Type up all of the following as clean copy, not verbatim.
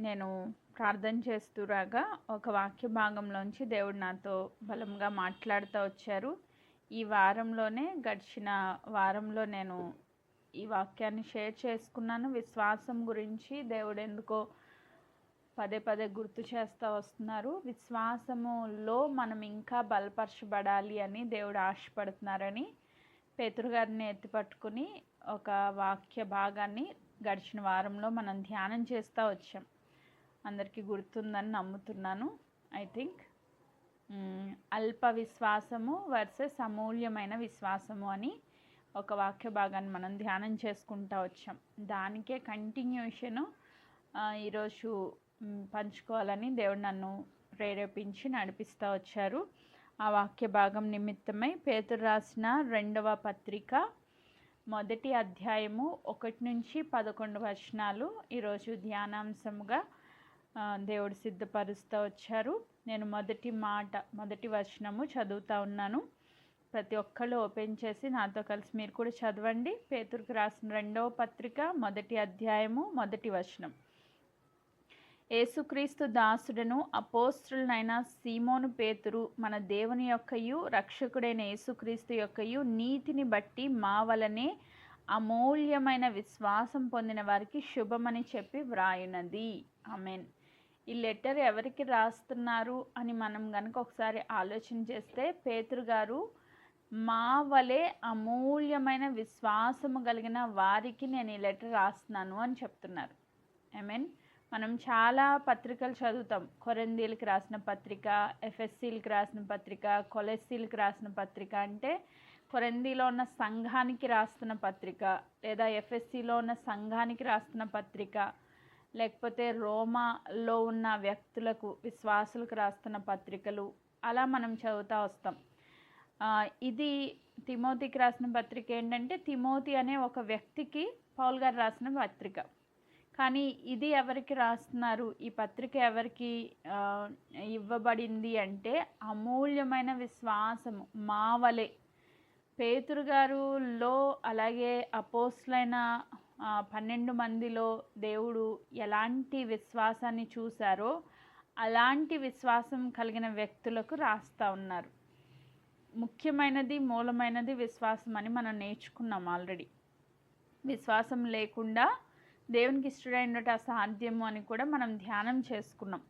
నేను ప్రార్థన చేస్తూరాగా ఒక వాక్య భాగంలోంచి దేవుడు నాతో బలంగా మాట్లాడుతూ వచ్చారు. ఈ వారంలోనే గడిచిన వారంలో నేను ఈ వాక్యాన్ని షేర్ చేసుకున్నాను. విశ్వాసం గురించి దేవుడు ఎందుకో పదే పదే గుర్తు చేస్తూ వస్తున్నారు. విశ్వాసములో మనం ఇంకా బలపరచబడాలి అని దేవుడు ఆశపడుతున్నారని పేతురు గారిని ఎత్తిపట్టుకుని ఒక వాక్య భాగాన్ని గడిచిన వారంలో మనం ధ్యానం చేస్తూ వచ్చాం. అందరికీ గుర్తుందని నమ్ముతున్నాను. ఐ థింక్ అల్ప విశ్వాసము వర్సెస్ అమూల్యమైన విశ్వాసము అని ఒక వాక్య భాగాన్ని మనం ధ్యానం చేసుకుంటూ వచ్చాం. దానికే కంటిన్యూషను ఈరోజు పంచుకోవాలని దేవుడు నన్ను ప్రేరేపించి నడిపిస్తూ వచ్చారు. ఆ వాక్య భాగం నిమిత్తమై పేతురు రాసిన 2వ పత్రిక 1వ అధ్యాయము 1 నుంచి 11 వచనాలు ఈరోజు ధ్యానాంశముగా దేవుడు సిద్ధపరుస్తూ వచ్చారు. నేను మొదటి వచనము చదువుతూ ఉన్నాను. ప్రతి ఒక్కళ్ళు ఓపెన్ చేసి నాతో కలిసి మీరు కూడా చదవండి. పేతురుకు రాసిన 2వ పత్రిక 1వ అధ్యాయము 1వ వచనం. యేసుక్రీస్తు దాసుడను అపోస్తలునైన సీమోను పేతురు, మన దేవుని యొక్కయు రక్షకుడైన యేసుక్రీస్తు యొక్కయు నీతిని బట్టి మా వలనే అమూల్యమైన విశ్వాసం పొందిన వారికి శుభమని చెప్పి వ్రాయునది. ఆమెన్. ఈ లెటర్ ఎవరికి రాస్తున్నారు అని మనం కనుక ఒకసారి ఆలోచన చేస్తే, పేతురు గారు మా వలె అమూల్యమైన విశ్వాసము కలిగిన వారికి నేను ఈ లెటర్ రాస్తున్నాను అని చెప్తున్నారు. ఆమెన్. మనం చాలా పత్రికలు చదువుతాం. కొరింథీయులకు రాసిన పత్రిక, ఎఫెసీలకు రాసిన పత్రిక, కొలెస్సీలకు రాసిన పత్రిక. అంటే కొరింథీలో ఉన్న సంఘానికి రాస్తున్న పత్రిక, లేదా ఎఫెసీలో ఉన్న సంఘానికి రాస్తున్న పత్రిక, లేకపోతే రోమాలో ఉన్న వ్యక్తులకు విశ్వాసులకు రాస్తున్న పత్రికలు, అలా మనం చదువుతూ వస్తాం. ఇది తిమోతికి రాసిన పత్రిక. ఏంటంటే తిమోతి అనే ఒక వ్యక్తికి పౌలు గారు రాసిన పత్రిక. కానీ ఇది ఎవరికి రాస్తున్నారు, ఈ పత్రిక ఎవరికి ఇవ్వబడింది అంటే అమూల్యమైన విశ్వాసము మా వలె పేతురు గారులో, అలాగే అపోస్తలైన 12 మందిలో దేవుడు ఎలాంటి విశ్వాసాన్ని చూశారో అలాంటి విశ్వాసం కలిగిన వ్యక్తులకు రాస్తూ ఉన్నారు. ముఖ్యమైనది, మూలమైనది విశ్వాసం అని మనం నేర్చుకున్నాం ఆల్రెడీ. విశ్వాసం లేకుండా దేవునికి ఇష్టడైనట్టు అసాధ్యము అని కూడా మనం ధ్యానం చేసుకున్నాం.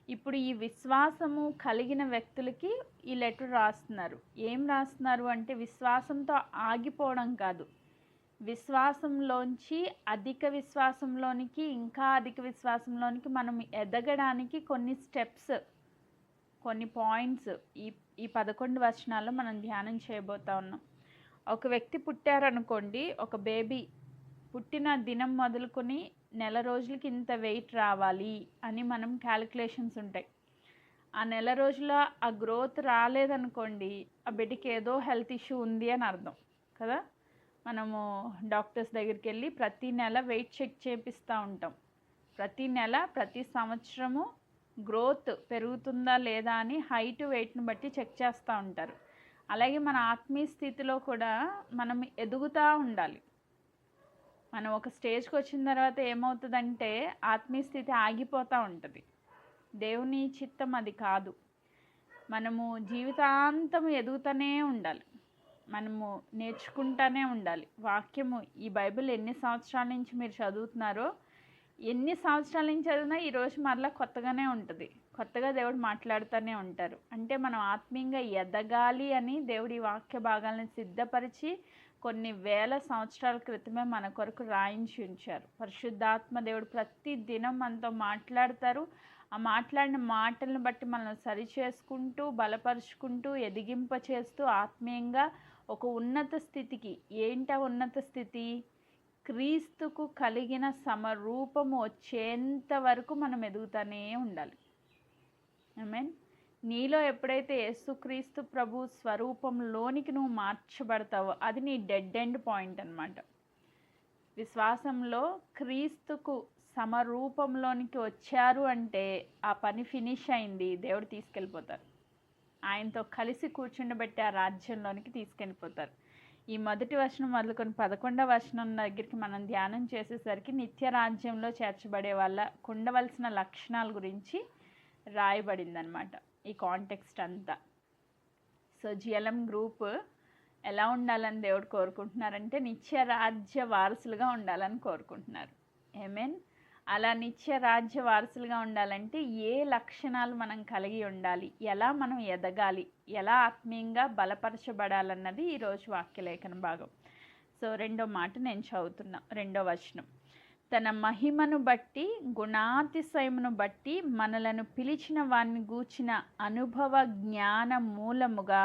ఇప్పుడు ఈ విశ్వాసము కలిగిన వ్యక్తులకి ఈ లెటర్ రాస్తున్నారు. ఏం రాస్తున్నారు అంటే విశ్వాసంతో ఆగిపోవడం కాదు, విశ్వాసంలోంచి అధిక విశ్వాసంలోనికి, ఇంకా అధిక విశ్వాసంలోనికి మనం ఎదగడానికి కొన్ని స్టెప్స్, కొన్ని పాయింట్స్ ఈ 11 వచనాల్లో మనం ధ్యానం చేయబోతా ఉన్నాం. ఒక వ్యక్తి పుట్టారనుకోండి, ఒక బేబీ పుట్టిన దినం మొదలుకొని నెల రోజులకి ఇంత వెయిట్ రావాలి అని మనం క్యాలిక్యులేషన్స్ ఉంటాయి. ఆ నెల రోజుల ఆ గ్రోత్ రాలేదనుకోండి, ఆ బిడ్డకి ఏదో హెల్త్ ఇష్యూ ఉంది అని అర్థం కదా. మనము డాక్టర్స్ దగ్గరికి వెళ్ళి ప్రతి నెల వెయిట్ చెక్ చేపిస్తూ ఉంటాం. ప్రతి నెల, ప్రతి సంవత్సరము గ్రోత్ పెరుగుతుందా లేదా అని హైట్, వెయిట్ని బట్టి చెక్ చేస్తూ ఉంటారు. అలాగే మన ఆత్మీయ స్థితిలో కూడా మనం ఎదుగుతూ ఉండాలి. మనం ఒక స్టేజ్కి వచ్చిన తర్వాత ఏమవుతుందంటే ఆత్మీయ స్థితి ఆగిపోతూ ఉంటుంది. దేవుని చిత్తం అది కాదు. మనము జీవితాంతం ఎదుగుతూనే ఉండాలి, మనము నేర్చుకుంటూనే ఉండాలి. వాక్యము, ఈ బైబిల్ ఎన్ని సంవత్సరాల నుంచి మీరు చదువుతున్నారో, ఎన్ని సంవత్సరాల నుంచి చదివినా ఈరోజు మరలా కొత్తగానే ఉంటుంది. కొత్తగా దేవుడు మాట్లాడుతూనే ఉంటారు. అంటే మనం ఆత్మీయంగా ఎదగాలి అని దేవుడి వాక్య భాగాలను సిద్ధపరిచి కొన్ని వేల సంవత్సరాల క్రితమే మన కొరకు రాయించి ఉంచారు. పరిశుద్ధాత్మ దేవుడు ప్రతి దినం మనతో మాట్లాడతారు. ఆ మాట్లాడిన మాటలను బట్టి మనం సరి చేసుకుంటూ, బలపరుచుకుంటూ, ఎదిగింప చేస్తూ ఆత్మీయంగా ఒక ఉన్నత స్థితికి, ఏంట ఉన్నత స్థితి, క్రీస్తుకు కలిగిన సమరూపము వచ్చేంత వరకు మనం ఎదుగుతూనే ఉండాలి. ఆమేన్. నీలో ఎప్పుడైతే యేసుక్రీస్తు ప్రభు స్వరూపంలోనికి నువ్వు మార్చబడతావో అది నీ డెడ్ ఎండ్ పాయింట్ అన్నమాట. విశ్వాసంలో క్రీస్తుకు సమరూపంలోనికి వచ్చారు అంటే ఆ పని ఫినిష్ అయింది. దేవుడు తీసుకెళ్ళిపోతారు, ఆయనతో కలిసి కూర్చుండబెట్టి ఆ రాజ్యంలోనికి తీసుకెళ్ళిపోతారు. ఈ మొదటి వచనం మొదలుకొని 11వ వచనం దగ్గరికి మనం ధ్యానం చేసేసరికి నిత్య రాజ్యంలో చేర్చబడే వాళ్ళకు ఉండవలసిన లక్షణాల గురించి రాయబడిందనమాట ఈ కాంటెక్స్ట్ అంతా. సో జిఎల్ఎం గ్రూప్ ఎలా ఉండాలని దేవుడు కోరుకుంటున్నారంటే నిత్య రాజ్య వారసులుగా ఉండాలని కోరుకుంటున్నారు. ఆమేన్. అలా నిత్య రాజ్య వారసులుగా ఉండాలంటే ఏ లక్షణాలు మనం కలిగి ఉండాలి, ఎలా మనం ఎదగాలి, ఎలా ఆత్మీయంగా బలపరచబడాలన్నది ఈరోజు వాక్యలేఖన భాగం. సో రెండో మాట నేను చదువుతున్నా, 2వ వచనం. తన మహిమను బట్టి గుణాతిశయమును బట్టి మనలను పిలిచిన వారిని గూర్చిన అనుభవ జ్ఞాన మూలముగా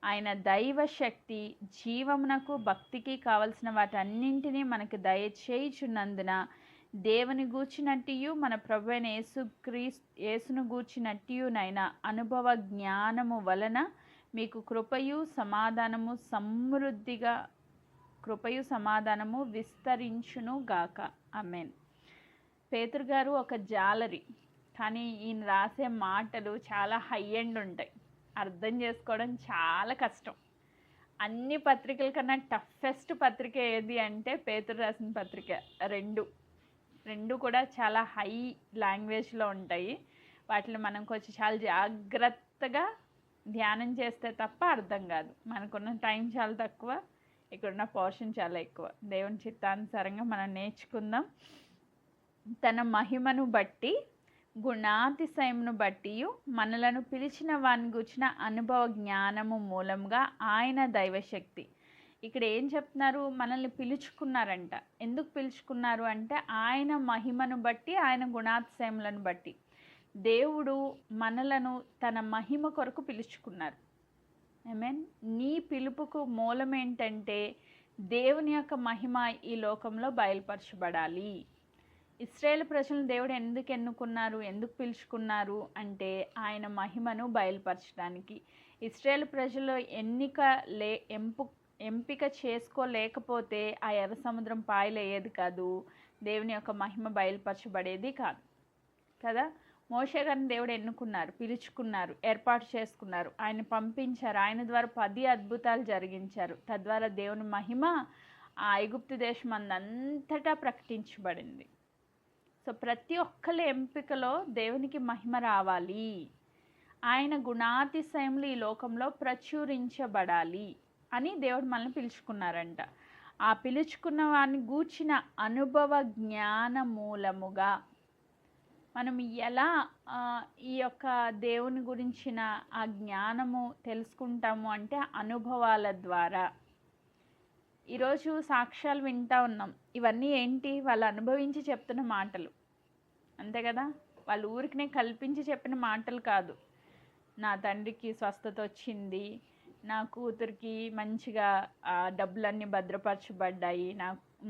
ఆయన దైవశక్తి జీవమునకు భక్తికి కావలసిన వాటన్నింటినీ మనకు దయచేయుచున్నందున దేవుని గూర్చినట్టియు మన ప్రభువైన యేసును గూర్చినట్టియునైన అనుభవ జ్ఞానము వలన మీకు కృపయు సమాధానము విస్తరించును గాక. ఆమేన్. పేతురు గారు ఒక జాలరి, కానీ ఈయన రాసే మాటలు చాలా హై ఎండ్ ఉంటాయి, అర్థం చేసుకోవడం చాలా కష్టం. అన్ని పత్రికల కన్నా టఫెస్ట్ పత్రిక ఏది అంటే పేతురు రాసిన పత్రిక. రెండు కూడా చాలా హై లాంగ్వేజ్లో ఉంటాయి. వాటిని మనం కొంచెం చాలా జాగ్రత్తగా ధ్యానం చేస్తే తప్ప అర్థం కాదు. మనకున్న టైం చాలా తక్కువ, ఇక్కడున్న పోర్షన్ చాలా ఎక్కువ. దేవుని చిత్తానుసారంగా మనం నేర్చుకుందాం. తన మహిమను బట్టి గుణాతిశయమును బట్టి మనలను పిలిచిన వారిని గూర్చిన అనుభవ జ్ఞానము మూలంగా ఆయన దైవశక్తి. ఇక్కడ ఏం చెప్తున్నారు? మనల్ని పిలుచుకున్నారంట. ఎందుకు పిలుచుకున్నారు అంటే ఆయన మహిమను బట్టి, ఆయన గుణాతిశయములను బట్టి దేవుడు మనలను తన మహిమ కొరకు పిలుచుకున్నారు. ఆమేన్. నీ పిలుపుకు మూలం ఏంటంటే దేవుని యొక్క మహిమ ఈ లోకంలో బయలుపరచబడాలి. ఇశ్రాయేల్ ప్రజలను దేవుడు ఎందుకు ఎన్నుకున్నారు, ఎందుకు పిలుచుకున్నారు అంటే ఆయన మహిమను బయలుపరచడానికి. ఇశ్రాయేల్ ప్రజలు ఎంపిక చేసుకోలేకపోతే ఆ ఎర్ర సముద్రం పాయలయ్యేది కాదు, దేవుని యొక్క మహిమ బయలుపరచబడేది కాదు కదా. మోషే గారిని దేవుడు ఎన్నుకున్నారు, పిలుచుకున్నారు, ఏర్పాటు చేసుకున్నారు, ఆయన పంపించారు, ఆయన ద్వారా 10 అద్భుతాలు జరిగించారు. తద్వారా దేవుని మహిమ ఆ ఐగుప్తు దేశం అంతటా ప్రకటించబడింది. సో ప్రతి ఒక్కరి ఎంపికలో దేవునికి మహిమ రావాలి, ఆయన గుణాతిశయములు ఈ లోకంలో ప్రచురించబడాలి అని దేవుడు మనల్ని పిలుచుకున్నారంట. ఆ పిలుచుకున్న వారిని గూర్చిన అనుభవ జ్ఞాన మూలముగా మనం ఎలా ఈ యొక్క దేవుని గురించిన ఆ జ్ఞానము తెలుసుకుంటాము అంటే అనుభవాల ద్వారా. ఈరోజు సాక్ష్యాలు వింటూ ఉన్నాం. ఇవన్నీ ఏంటి? వాళ్ళు అనుభవించి చెప్తున్న మాటలు, అంతే కదా. వాళ్ళు ఊరికినే కల్పించి చెప్పిన మాటలు కాదు. నా తండ్రికి స్వస్థత వచ్చింది, నా కూతురికి మంచిగా డబ్బులన్నీ భద్రపరచబడ్డాయి,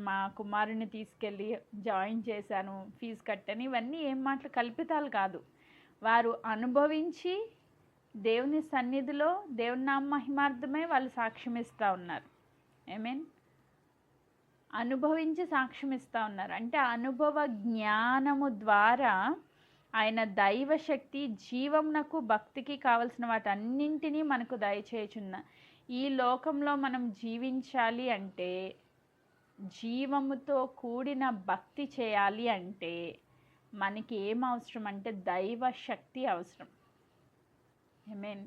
మా కుమారుని తీసుకెళ్ళి జాయిన్ చేశాను, ఫీజు కట్టాను. ఇవన్నీ ఏం మాటలు? కల్పితాలు కాదు. వారు అనుభవించి దేవుని సన్నిధిలో దేవుని నామ మహిమార్థమే వాళ్ళు సాక్ష్యం ఇస్తూ ఉన్నారు. ఆమేన్. అనుభవించి సాక్ష్యం ఇస్తూ ఉన్నారు అంటే అనుభవ జ్ఞానము ద్వారా ఆయన దైవశక్తి జీవమునకు భక్తికి కావలసిన వాటన్నింటినీ మనకు దయచేయుచున్న. ఈ లోకంలో మనం జీవించాలి అంటే, జీవముతో కూడిన భక్తి చేయాలి అంటే మనకి ఏం అవసరం అంటే దైవశక్తి అవసరం. ఆమేన్.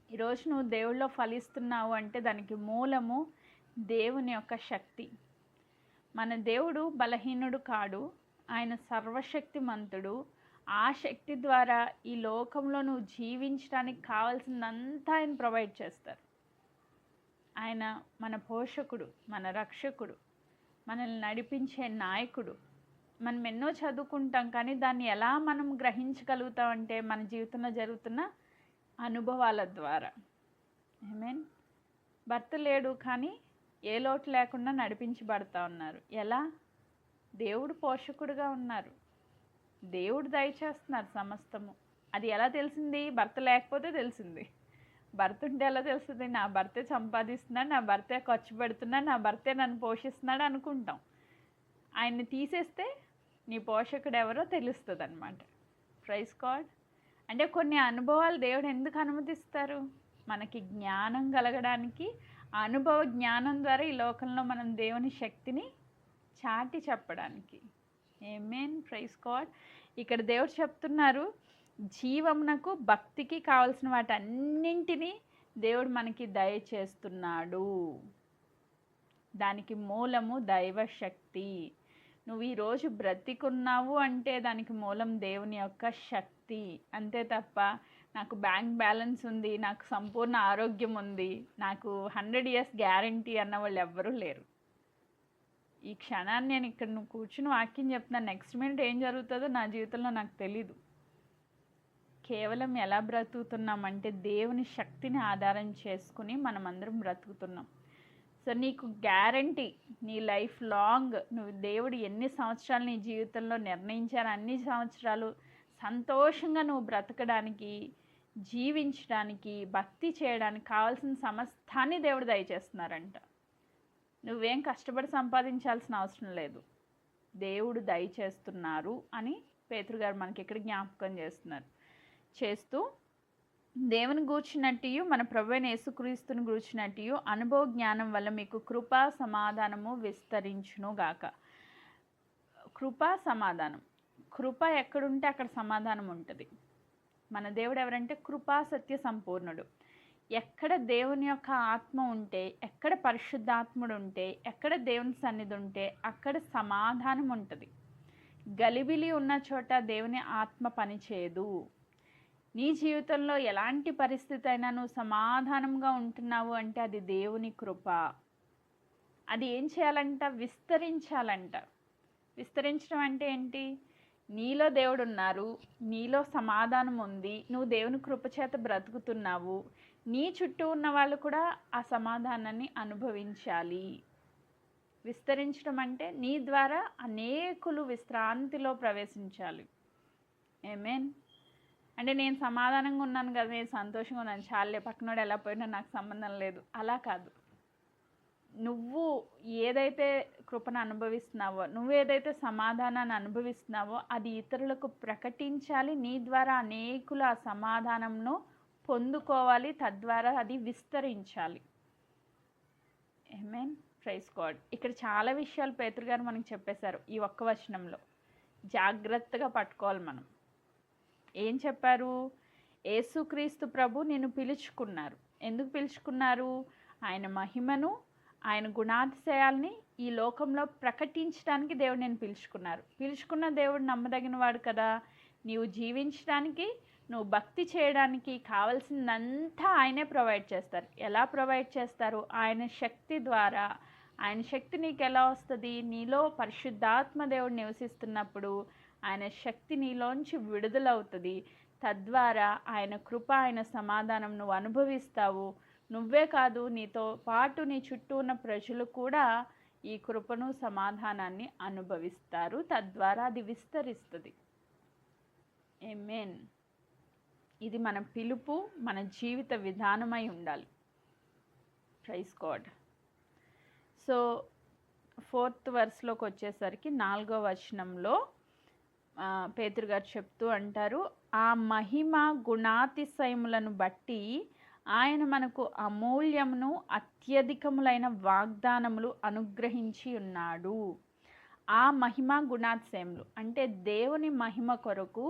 ఈరోజు నువ్వు దేవుళ్ళో ఫలిస్తున్నావు అంటే దానికి మూలము దేవుని యొక్క శక్తి. మన దేవుడు బలహీనుడు కాడు, ఆయన సర్వశక్తిమంతుడు. ఆ శక్తి ద్వారా ఈ లోకంలో నువ్వు జీవించడానికి కావాల్సిందంతా ఆయన ప్రొవైడ్ చేస్తారు. ఆయన మన పోషకుడు, మన రక్షకుడు, మనల్ని నడిపించే నాయకుడు. మనం ఎన్నో చదువుకుంటాం, కానీ దాన్ని ఎలా మనం గ్రహించగలుగుతామంటే మన జీవితంలో జరుగుతున్న అనుభవాల ద్వారా. ఆమేన్. భర్త లేడు కానీ ఏ లోటు లేకుండా నడిపించబడతా ఉన్నారు. ఎలా? దేవుడు పోషకుడుగా ఉన్నారు, దేవుడు దయచేస్తున్నారు సమస్తము. అది ఎలా తెలిసింది? భర్త లేకపోతే తెలిసింది. భర్త ఉంటే ఎలా తెలుస్తుంది? నా భర్తే సంపాదిస్తున్నాడు, నా భర్తే ఖర్చు పెడుతున్నాడు, నా భర్తే నన్ను పోషిస్తున్నాడు అనుకుంటాం. ఆయన్ని తీసేస్తే నీ పోషకుడు ఎవరో తెలుస్తుంది అన్నమాట. Praise God. అంటే కొన్ని అనుభవాలు దేవుడు ఎందుకు అనుమతిస్తారు? మనకి జ్ఞానం కలగడానికి, ఆ అనుభవ జ్ఞానం ద్వారా ఈ లోకంలో మనం దేవుని శక్తిని చాటి చెప్పడానికి. ఆమేన్, ప్రైజ్ గాడ్. ఇక్కడ దేవుడు చెప్తున్నారు, జీవమునకు భక్తికి కావాల్సిన వాటన్నింటినీ దేవుడు మనకి దయచేస్తున్నాడు. దానికి మూలము దైవశక్తి. నువ్వు ఈరోజు బ్రతికున్నావు అంటే దానికి మూలం దేవుని యొక్క శక్తి. అంతే తప్ప నాకు బ్యాంక్ బ్యాలెన్స్ ఉంది, నాకు సంపూర్ణ ఆరోగ్యం ఉంది, నాకు 100 years గ్యారంటీ అన్న వాళ్ళు ఎవ్వరూ లేరు. ఈ క్షణాన్ని నేను ఇక్కడ నువ్వు కూర్చుని వాక్యం చెప్తున్నాను, నెక్స్ట్ మినిట్ ఏం జరుగుతుందో నా జీవితంలో నాకు తెలీదు. కేవలం ఎలా బ్రతుకుతున్నామంటే దేవుని శక్తిని ఆధారం చేసుకుని మనం అందరం బ్రతుకుతున్నాం. సో నీకు గ్యారంటీ, నీ లైఫ్ లాంగ్ నువ్వు దేవుడు ఎన్ని సంవత్సరాలు నీ జీవితంలో నిర్ణయించారు, అన్ని సంవత్సరాలు సంతోషంగా నువ్వు బ్రతకడానికి, జీవించడానికి, భక్తి చేయడానికి కావాల్సిన సమస్తాన్ని దేవుడు దయచేస్తున్నారంట. నువ్వేం కష్టపడి సంపాదించాల్సిన అవసరం లేదు, దేవుడు దయచేస్తున్నారు అని పేతురు గారు మనకి ఇక్కడ జ్ఞాపకం చేస్తూ దేవుని గూర్చినట్టు మన ప్రభువైన యేసుక్రీస్తుని గూర్చినట్టు అనుభవ జ్ఞానం వల్ల మీకు కృపా సమాధానము విస్తరించును గాక. కృపా సమాధానం, కృప ఎక్కడుంటే అక్కడ సమాధానం ఉంటుంది. మన దేవుడు ఎవరంటే కృపా సత్య సంపూర్ణుడు. ఎక్కడ దేవుని యొక్క ఆత్మ ఉంటే, ఎక్కడ పరిశుద్ధాత్ముడు ఉంటే, ఎక్కడ దేవుని సన్నిధి ఉంటే అక్కడ సమాధానం ఉంటుంది. గలిబిలి ఉన్న చోట దేవుని ఆత్మ పనిచేయదు. నీ జీవితంలో ఎలాంటి పరిస్థితి అయినా నువ్వు సమాధానంగా ఉంటున్నావు అంటే అది దేవుని కృప. అది ఏం చేయాలంట? విస్తరించాలంట. విస్తరించడం అంటే ఏంటి? నీలో దేవుడు ఉన్నారు, నీలో సమాధానం ఉంది, నువ్వు దేవుని కృప చేత బ్రతుకుతున్నావు, నీ చుట్టూ ఉన్న వాళ్ళు కూడా ఆ సమాధానాన్ని అనుభవించాలి. విస్తరించడం అంటే నీ ద్వారా అనేకులు విశ్రాంతిలో ప్రవేశించాలి. ఆమేన్. అంటే నేను సమాధానంగా ఉన్నాను కదా, నేను సంతోషంగా ఉన్నాను, చాలే పక్కనోడు ఎలా పోయినా నాకు సంబంధం లేదు, అలా కాదు. నువ్వు ఏదైతే కృపను అనుభవిస్తున్నావో, నువ్వు ఏదైతే సమాధానాన్ని అనుభవిస్తున్నావో అది ఇతరులకు ప్రకటించాలి. నీ ద్వారా అనేకులు ఆ సమాధానంను పొందుకోవాలి, తద్వారా అది విస్తరించాలి. ఆమేన్, ప్రైజ్ గాడ్. ఇక్కడ చాలా విషయాలు పేతురు గారు మనకి చెప్పేశారు ఈ ఒక్క వచనంలో. జాగ్రత్తగా పట్టుకోవాలి మనం. ఏం చెప్పారు? యేసుక్రీస్తు ప్రభు నిన్ను పిలుచుకున్నారు. ఎందుకు పిలుచుకున్నారు? ఆయన మహిమను, ఆయన గుణాతిశయాల్ని ఈ లోకంలో ప్రకటించడానికి దేవుడు నేను పిలుచుకున్నారు. పిలుచుకున్న దేవుడు నమ్మదగిన వాడు కదా. నీవు జీవించడానికి, నువ్వు భక్తి చేయడానికి కావాల్సిందంతా ఆయనే ప్రొవైడ్ చేస్తారు. ఎలా ప్రొవైడ్ చేస్తారు? ఆయన శక్తి ద్వారా. ఆయన శక్తి నీకు ఎలా వస్తుంది? నీలో పరిశుద్ధాత్మ దేవుడు నివసిస్తున్నప్పుడు ఆయన శక్తి నీలోంచి విడుదలవుతుంది. తద్వారా ఆయన కృప, ఆయన సమాధానం నువ్వు అనుభవిస్తావు. నువ్వే కాదు, నీతో పాటు నీ చుట్టూ ఉన్న ప్రజలు కూడా ఈ కృపను, సమాధానాన్ని అనుభవిస్తారు. తద్వారా అది విస్తరిస్తుంది. ఆమేన్. ఇది మన పిలుపు, మన జీవిత విధానమై ఉండాలి. Praise God. సో 4th verseలోకి వచ్చేసరికి 4వ వచనంలో పేతురు గారు చెప్తూ అంటారు, ఆ మహిమ గుణాతిశయములను బట్టి ఆయన మనకు అమూల్యమును అత్యధికములైన వాగ్దానములు అనుగ్రహించి ఉన్నాడు. ఆ మహిమ గుణాతిశయములు అంటే దేవుని మహిమ కొరకు,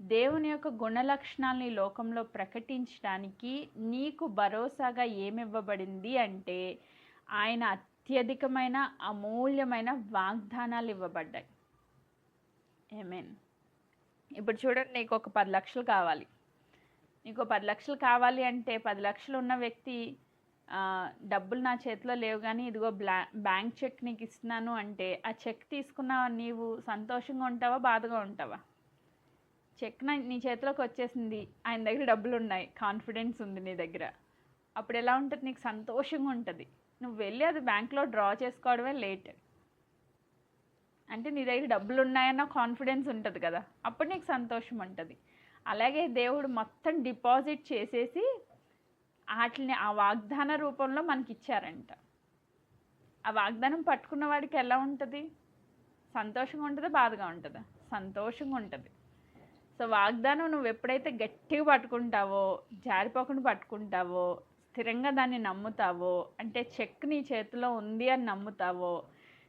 దేవుని యొక్క గుణలక్షణాలని లోకంలో ప్రకటించడానికి నీకు భరోసాగా ఏమివ్వబడింది అంటే ఆయన అత్యధికమైన అమూల్యమైన వాగ్దానాలు ఇవ్వబడ్డాయి. ఆమేన్. ఇప్పుడు చూడండి, నీకు ఒక 10 లక్షలు కావాలి. నీకు 10 లక్షలు కావాలి అంటే 10 లక్షలు ఉన్న వ్యక్తి డబ్బులు నా చేతిలో లేవు కానీ ఇదిగో బ్యాంక్ చెక్ నీకు ఇస్తున్నాను అంటే ఆ చెక్ తీసుకున్న నీవు సంతోషంగా ఉంటావా, బాధగా ఉంటావా? చెక్ నీ చేతిలోకి వచ్చేసింది, ఆయన దగ్గర డబ్బులు ఉన్నాయి, కాన్ఫిడెన్స్ ఉంది నీ దగ్గర. అప్పుడు ఎలా ఉంటుంది? నీకు సంతోషంగా ఉంటుంది. నువ్వు వెళ్ళి అది బ్యాంక్లో డ్రా చేసుకోవడమే లేట్. అంటే నీ దగ్గర డబ్బులు ఉన్నాయన్న కాన్ఫిడెన్స్ ఉంటుంది కదా, అప్పుడు నీకు సంతోషం ఉంటుంది. అలాగే దేవుడు మొత్తం డిపాజిట్ చేసేసి వాటిని ఆ వాగ్దాన రూపంలో మనకి ఇచ్చారంట. ఆ వాగ్దానం పట్టుకున్న వాడికి ఎలా ఉంటుంది? సంతోషంగా ఉంటుందా, బాధగా ఉంటుందా? సంతోషంగా ఉంటుంది. సో వాగ్దానం నువ్వు ఎప్పుడైతే గట్టిగా పట్టుకుంటావో, జారిపోకుండా పట్టుకుంటావో, స్థిరంగా దాన్ని నమ్ముతావో, అంటే చెక్ నీ చేతిలో ఉంది అని నమ్ముతావో,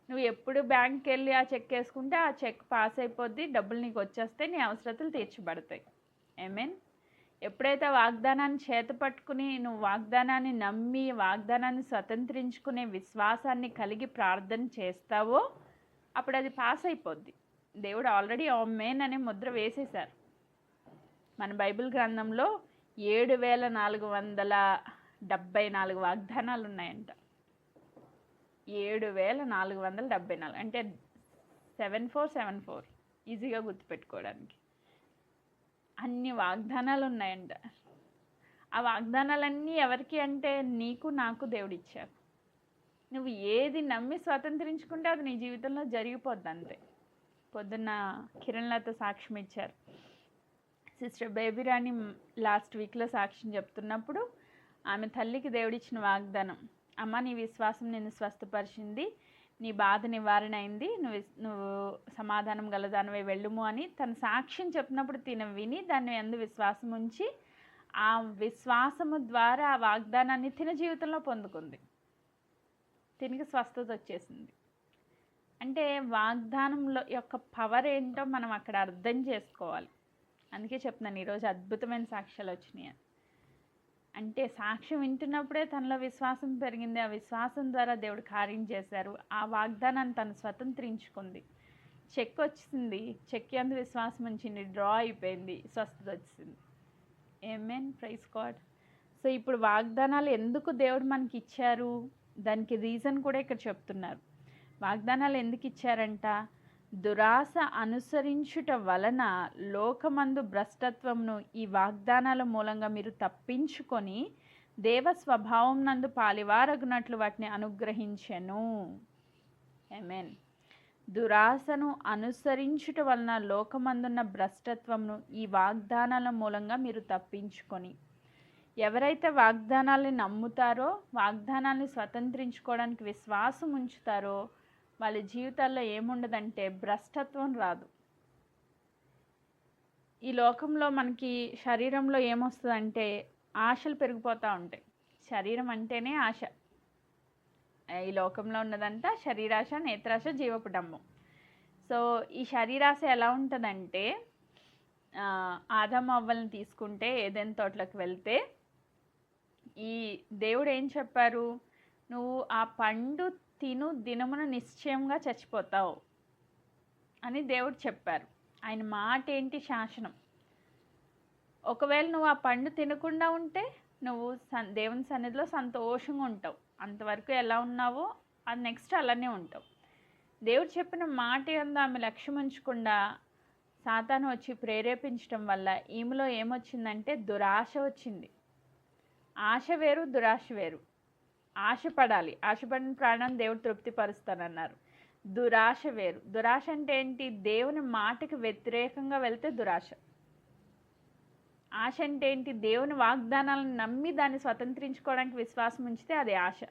నువ్వు ఎప్పుడు బ్యాంక్కి వెళ్ళి ఆ చెక్ వేసుకుంటే ఆ చెక్ పాస్ అయిపోద్ది, డబ్బులు నీకు వచ్చేస్తే నీ అవసరతలు తీర్చబడతాయి. మీన్ ఎప్పుడైతే వాగ్దానాన్ని చేత పట్టుకుని నువ్వు వాగ్దానాన్ని నమ్మి వాగ్దానాన్ని స్వతంత్రించుకునే విశ్వాసాన్ని కలిగి ప్రార్థన చేస్తావో అప్పుడు అది పాస్ అయిపోద్ది. దేవుడు ఆల్రెడీ ఆమేన్ అనే ముద్ర వేసేశారు. మన బైబిల్ గ్రంథంలో 7474 వాగ్దానాలు ఉన్నాయంట. 7474 అంటే 7474 ఈజీగా గుర్తుపెట్టుకోవడానికి అన్ని వాగ్దానాలు ఉన్నాయంట. ఆ వాగ్దానాలన్నీ ఎవరికి అంటే నీకు నాకు దేవుడిచ్చారు. నువ్వు ఏది నమ్మి స్వతంత్రించుకుంటే అది నీ జీవితంలో జరిగిపోద్ది అంతే. పొద్దున్న కిరణ్ లత సాక్ష్యం ఇచ్చారు. సిస్టర్ బేబీరాణి లాస్ట్ వీక్లో సాక్ష్యం చెప్తున్నప్పుడు ఆమె తల్లికి దేవుడిచ్చిన వాగ్దానం, అమ్మ నీ విశ్వాసం నిన్ను స్వస్థపరిచింది, నీ బాధ నివారణ అయింది, నువ్వు సమాధానం గలదానివై వెళ్ళుము అని తన సాక్ష్యం చెప్పినప్పుడు తిన విని దాన్ని ఎందు విశ్వాసం ఉంచి ఆ విశ్వాసము ద్వారా ఆ వాగ్దానాన్ని తిన జీవితంలో పొందుకుంది. తినకి స్వస్థత వచ్చేసింది. అంటే వాగ్దానంలో యొక్క పవర్ ఏంటో మనం అక్కడ అర్థం చేసుకోవాలి. అందుకే చెప్తున్నాను ఈరోజు అద్భుతమైన సాక్ష్యాలు వచ్చినాయి. అంటే సాక్ష్యం వింటున్నప్పుడే తనలో విశ్వాసం పెరిగింది. ఆ విశ్వాసం ద్వారా దేవుడు కార్యం చేశారు. ఆ వాగ్దానాన్ని తను స్వతంత్రించుకుంది. చెక్ వచ్చింది, చెక్ యందు విశ్వాసం ఉంచింది, డ్రా అయిపోయింది, స్వస్థత వచ్చింది. ఆమేన్, ప్రైజ్ గాడ్. సో ఇప్పుడు వాగ్దానాలు ఎందుకు దేవుడు మనకి ఇచ్చారు, దానికి రీజన్ కూడా ఇక్కడ చెప్తున్నారు. వాగ్దానాలు ఎందుకు ఇచ్చారంట, దురాశ అనుసరించుట వలన లోకమందు భ్రష్టత్వమును ఈ వాగ్దానాల మూలంగా మీరు తప్పించుకొని దేవ స్వభావం నందు పాలివారగునట్లు వాటిని అనుగ్రహించెను. ఆమేన్. దురాశను అనుసరించుట వలన లోకమందున్న భ్రష్టత్వమును ఈ వాగ్దానాల మూలంగా మీరు తప్పించుకొని. ఎవరైతే వాగ్దానాల్ని నమ్ముతారో, వాగ్దానాల్ని స్వతంత్రించుకోవడానికి విశ్వాసం ఉంచుతారో వాళ్ళ జీవితాల్లో ఏముండదంటే భ్రష్టత్వం రాదు. ఈ లోకంలో మనకి శరీరంలో ఏమొస్తుందంటే ఆశలు పెరిగిపోతూ ఉంటాయి. శరీరం అంటేనే ఆశ. ఈ లోకంలో ఉన్నదంట శరీరాశ, నేత్రాశ, జీవపు డంబం. సో ఈ శరీరాశ ఎలా ఉంటుందంటే, ఆదాము అవ్వల్ని తీసుకుంటే ఏదైనా తోటలోకి వెళ్తే ఈ దేవుడు ఏం చెప్పారు, నువ్వు ఆ పండు తిను దినమున నిశ్చయంగా చచ్చిపోతావు అని దేవుడు చెప్పారు. ఆయన మాట ఏంటి, శాసనం. ఒకవేళ నువ్వు ఆ పండు తినకుండా ఉంటే నువ్వు దేవుని సన్నిధిలో సంతోషంగా ఉంటావు. అంతవరకు ఎలా ఉన్నావో అది నెక్స్ట్ అలానే ఉంటావు. దేవుడు చెప్పిన మాట యందు ఆమె లక్ష్యం ఉంచకుండా సాతాను వచ్చి ప్రేరేపించడం వల్ల ఈమెలో ఏమొచ్చిందంటే దురాశ వచ్చింది. ఆశ వేరు, దురాశ వేరు. ఆశపడాలి, ఆశపడిన ప్రాణాన్ని దేవుడు తృప్తిపరుస్తానన్నారు. దురాశ వేరు. దురాశ అంటే ఏంటి, దేవుని మాటకి వ్యతిరేకంగా వెళ్తే దురాశ. ఆశ అంటే ఏంటి, దేవుని వాగ్దానాలను నమ్మి దాన్ని స్వతంత్రించుకోవడానికి విశ్వాసం ఉంచితే అది ఆశ.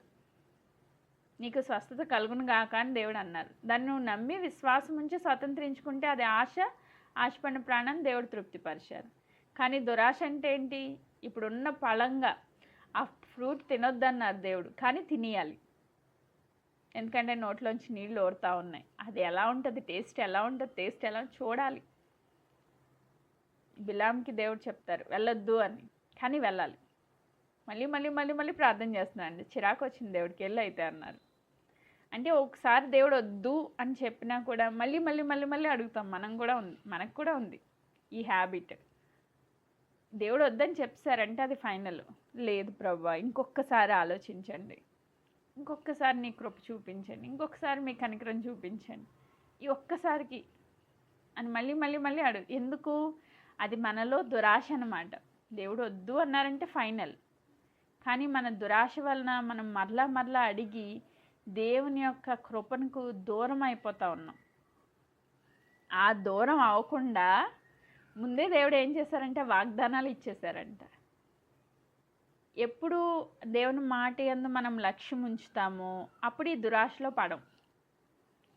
నీకు స్వస్థత కలుగును గాక అని దేవుడు అన్నారు. దాన్ని నువ్వు నమ్మి విశ్వాసం ఉంచి స్వతంత్రించుకుంటే అది ఆశ. ఆశపడిన ప్రాణాన్ని దేవుడు తృప్తిపరిచారు. కానీ దురాశ అంటే ఏంటి, ఇప్పుడున్న పళంగా ఆ ఫ్రూట్ తినొద్దన్నారు దేవుడు, కానీ తినేయాలి. ఎందుకంటే నోట్లోంచి నీళ్ళు ఓరుతూ ఉన్నాయి. అది ఎలా ఉంటుంది, టేస్ట్ ఎలా ఉంటుంది, టేస్ట్ ఎలా చూడాలి. బిలాంకి దేవుడు చెప్తారు వెళ్ళొద్దు అని, కానీ వెళ్ళాలి. మళ్ళీ మళ్ళీ మళ్ళీ మళ్ళీ ప్రార్థన చేస్తున్నాడు. చిరాకు వచ్చింది దేవుడికి, వెళ్ళి అయితే అన్నారు. అంటే ఒకసారి దేవుడు వద్దు అని చెప్పినా కూడా మళ్ళీ మళ్ళీ మళ్ళీ మళ్ళీ అడుగుతాం. మనకు కూడా ఉంది ఈ హ్యాబిట్. దేవుడు వద్దని చెప్పారంటే అది ఫైనల్. లేదు ప్రభువా, ఇంకొకసారి ఆలోచించండి, ఇంకొకసారి నీ కృప చూపించండి, ఇంకొకసారి మీ కనికరం చూపించండి, ఈ ఒక్కసారికి అని మళ్ళీ మళ్ళీ మళ్ళీ అడుగు. ఎందుకు, అది మనలో దురాశ అన్నమాట. దేవుడు వద్దు అన్నారంటే ఫైనల్. కానీ మన దురాశ వలన మనం మరలా అడిగి దేవుని యొక్క కృపకు దూరం అయిపోతూ ఉన్నాం. ఆ దూరం అవ్వకుండా ముందే దేవుడు ఏం చేశారంటే వాగ్దానాలు ఇచ్చేశారంట. ఎప్పుడు దేవుని మాట యందు మనం లక్ష్యం ఉంచుతామో అప్పుడు ఈ దురాశలో పడం.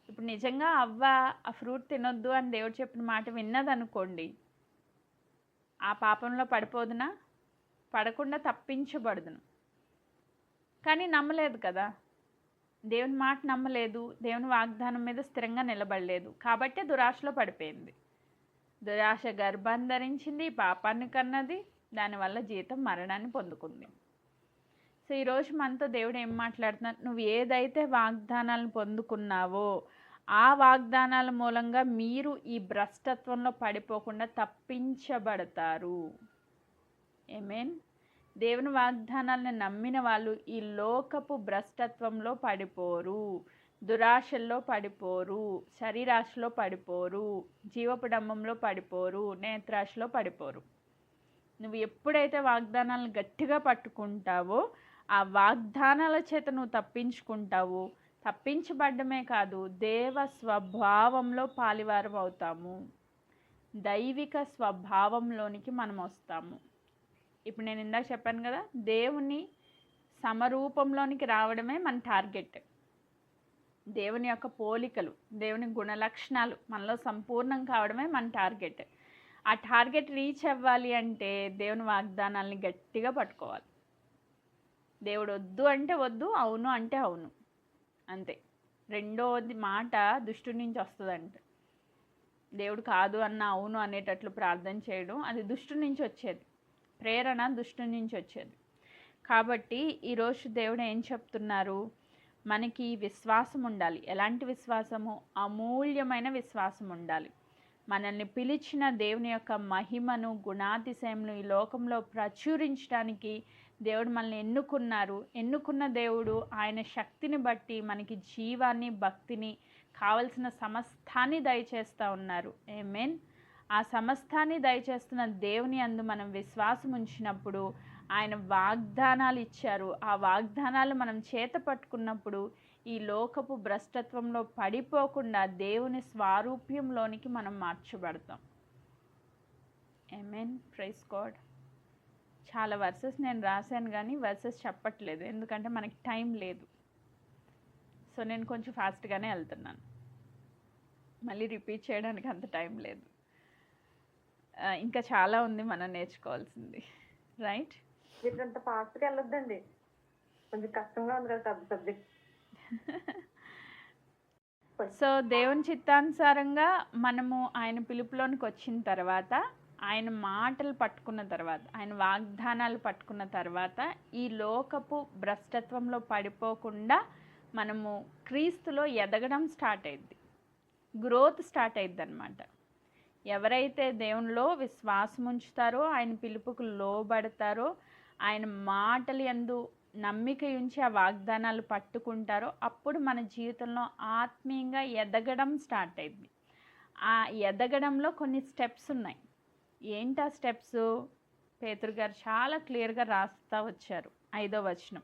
ఇప్పుడు నిజంగా అవ్వ ఆ ఫ్రూట్ తినొద్దు అని దేవుడు చెప్పిన మాట విన్నదనుకోండి, ఆ పాపంలో పడిపోదునా, పడకుండా తప్పించబడుదును. కానీ నమ్మలేదు కదా, దేవుని మాట నమ్మలేదు, దేవుని వాగ్దానం మీద స్థిరంగా నిలబడలేదు. కాబట్టే దురాశలో పడిపోయింది. దురాశ గర్భాన్ని ధరించింది, పాపాన్ని కన్నది, దానివల్ల జీతం మరణాన్ని పొందుకుంది. సో ఈరోజు మనతో దేవుడు ఏం మాట్లాడుతున్నారు, నువ్వు ఏదైతే వాగ్దానాలను పొందుకున్నావో ఆ వాగ్దానాల మూలంగా మీరు ఈ భ్రష్టత్వంలో పడిపోకుండా తప్పించబడతారు. ఆమేన్. దేవుని వాగ్దానాలను నమ్మిన వాళ్ళు ఈ లోకపు భ్రష్టత్వంలో పడిపోరు, దురాశల్లో పడిపోరు, శరీరాశలో పడిపోరు, జీవపు డంబంలో పడిపోరు, నేత్రాశలో పడిపోరు. నువ్వు ఎప్పుడైతే వాగ్దానాలను గట్టిగా పట్టుకుంటావో ఆ వాగ్దానాల చేత నువ్వు తప్పించుకుంటావు. తప్పించబడ్డమే కాదు, దేవ స్వభావంలో పాలివారం అవుతాము, దైవిక స్వభావంలోనికి మనం వస్తాము. ఇప్పుడు నేను ఇందాక చెప్పాను కదా, దేవుని సమరూపంలోనికి రావడమే మన టార్గెట్. దేవుని యొక్క పోలికలు, దేవుని గుణలక్షణాలు మనలో సంపూర్ణం కావడమే మన టార్గెట్. ఆ టార్గెట్ రీచ్ అవ్వాలి అంటే దేవుని వాగ్దానాలని గట్టిగా పట్టుకోవాలి. దేవుడు వద్దు అంటే వద్దు, అవును అంటే అవును, అంతే. రెండోది మాట దుష్టుడి నుంచి వస్తుందంట. దేవుడు కాదు అన్న అవును అనేటట్లు ప్రార్థన చేయడం అది దుష్టుడి నుంచి వచ్చేది, ప్రేరణ దుష్టుడి నుంచి వచ్చేది. కాబట్టి ఈరోజు దేవుడు ఏం చెప్తున్నారు, మనకి విశ్వాసం ఉండాలి. ఎలాంటి విశ్వాసము? అమూల్యమైన విశ్వాసం ఉండాలి. మనల్ని పిలిచిన దేవుని యొక్క మహిమను, గుణాతిశయమును ఈ లోకంలో ప్రచురించడానికి దేవుడు మనల్ని ఎన్నుకున్న దేవుడు ఆయన శక్తిని బట్టి మనకి జీవాన్ని, భక్తిని, కావలసిన సమస్తాన్ని దయచేస్తూ ఉన్నారు. ఆమేన్. ఆ సమస్తాన్ని దయచేస్తున్న దేవుని అందు మనం విశ్వాసం ఉంచినప్పుడు ఆయన వాగ్దానాలు ఇచ్చారు. ఆ వాగ్దానాలు మనం చేత పట్టుకున్నప్పుడు ఈ లోకపు భ్రష్టత్వంలో పడిపోకుండా దేవుని స్వారూప్యంలోనికి మనం మార్చబడతాం. ఆమేన్. Praise God. చాలా వర్సెస్ నేను రాశాను కానీ వర్సెస్ చెప్పట్లేదు, ఎందుకంటే మనకి టైం లేదు. సో నేను కొంచెం ఫాస్ట్గానే వెళ్తున్నాను, మళ్ళీ రిపీట్ చేయడానికి అంత టైం లేదు. ఇంకా చాలా ఉంది మనం నేర్చుకోవాల్సింది, రైట్? అంత ఫాస్ట్గా వెళ్ళొద్దండి, కొంచెం కష్టంగా ఉంది కదా సబ్జెక్ట్. సో దేవుని చిత్తానుసారంగా మనము ఆయన పిలుపులోనికి వచ్చిన తర్వాత, ఆయన మాటలు పట్టుకున్న తర్వాత, ఆయన వాగ్దానాలు పట్టుకున్న తర్వాత ఈ లోకపు భ్రష్టత్వంలో పడిపోకుండా మనము క్రీస్తులో ఎదగడం స్టార్ట్ అయ్యిద్ది, గ్రోత్ స్టార్ట్ అయ్యిద్ది అనమాట. ఎవరైతే దేవునిలో విశ్వాసం ఉంచుతారో, ఆయన పిలుపుకు లోబడతారో, ఆయన మాటలు యందు నమ్మిక ఉంచి ఆ వాగ్దానాలు పట్టుకుంటారో అప్పుడు మన జీవితంలో ఆత్మీయంగా ఎదగడం స్టార్ట్ అయింది. ఆ ఎదగడంలో కొన్ని స్టెప్స్ ఉన్నాయి. ఏంటి ఆ స్టెప్స్? పేతురు గారు చాలా క్లియర్గా రాస్తూ వచ్చారు. 5వ వచనం,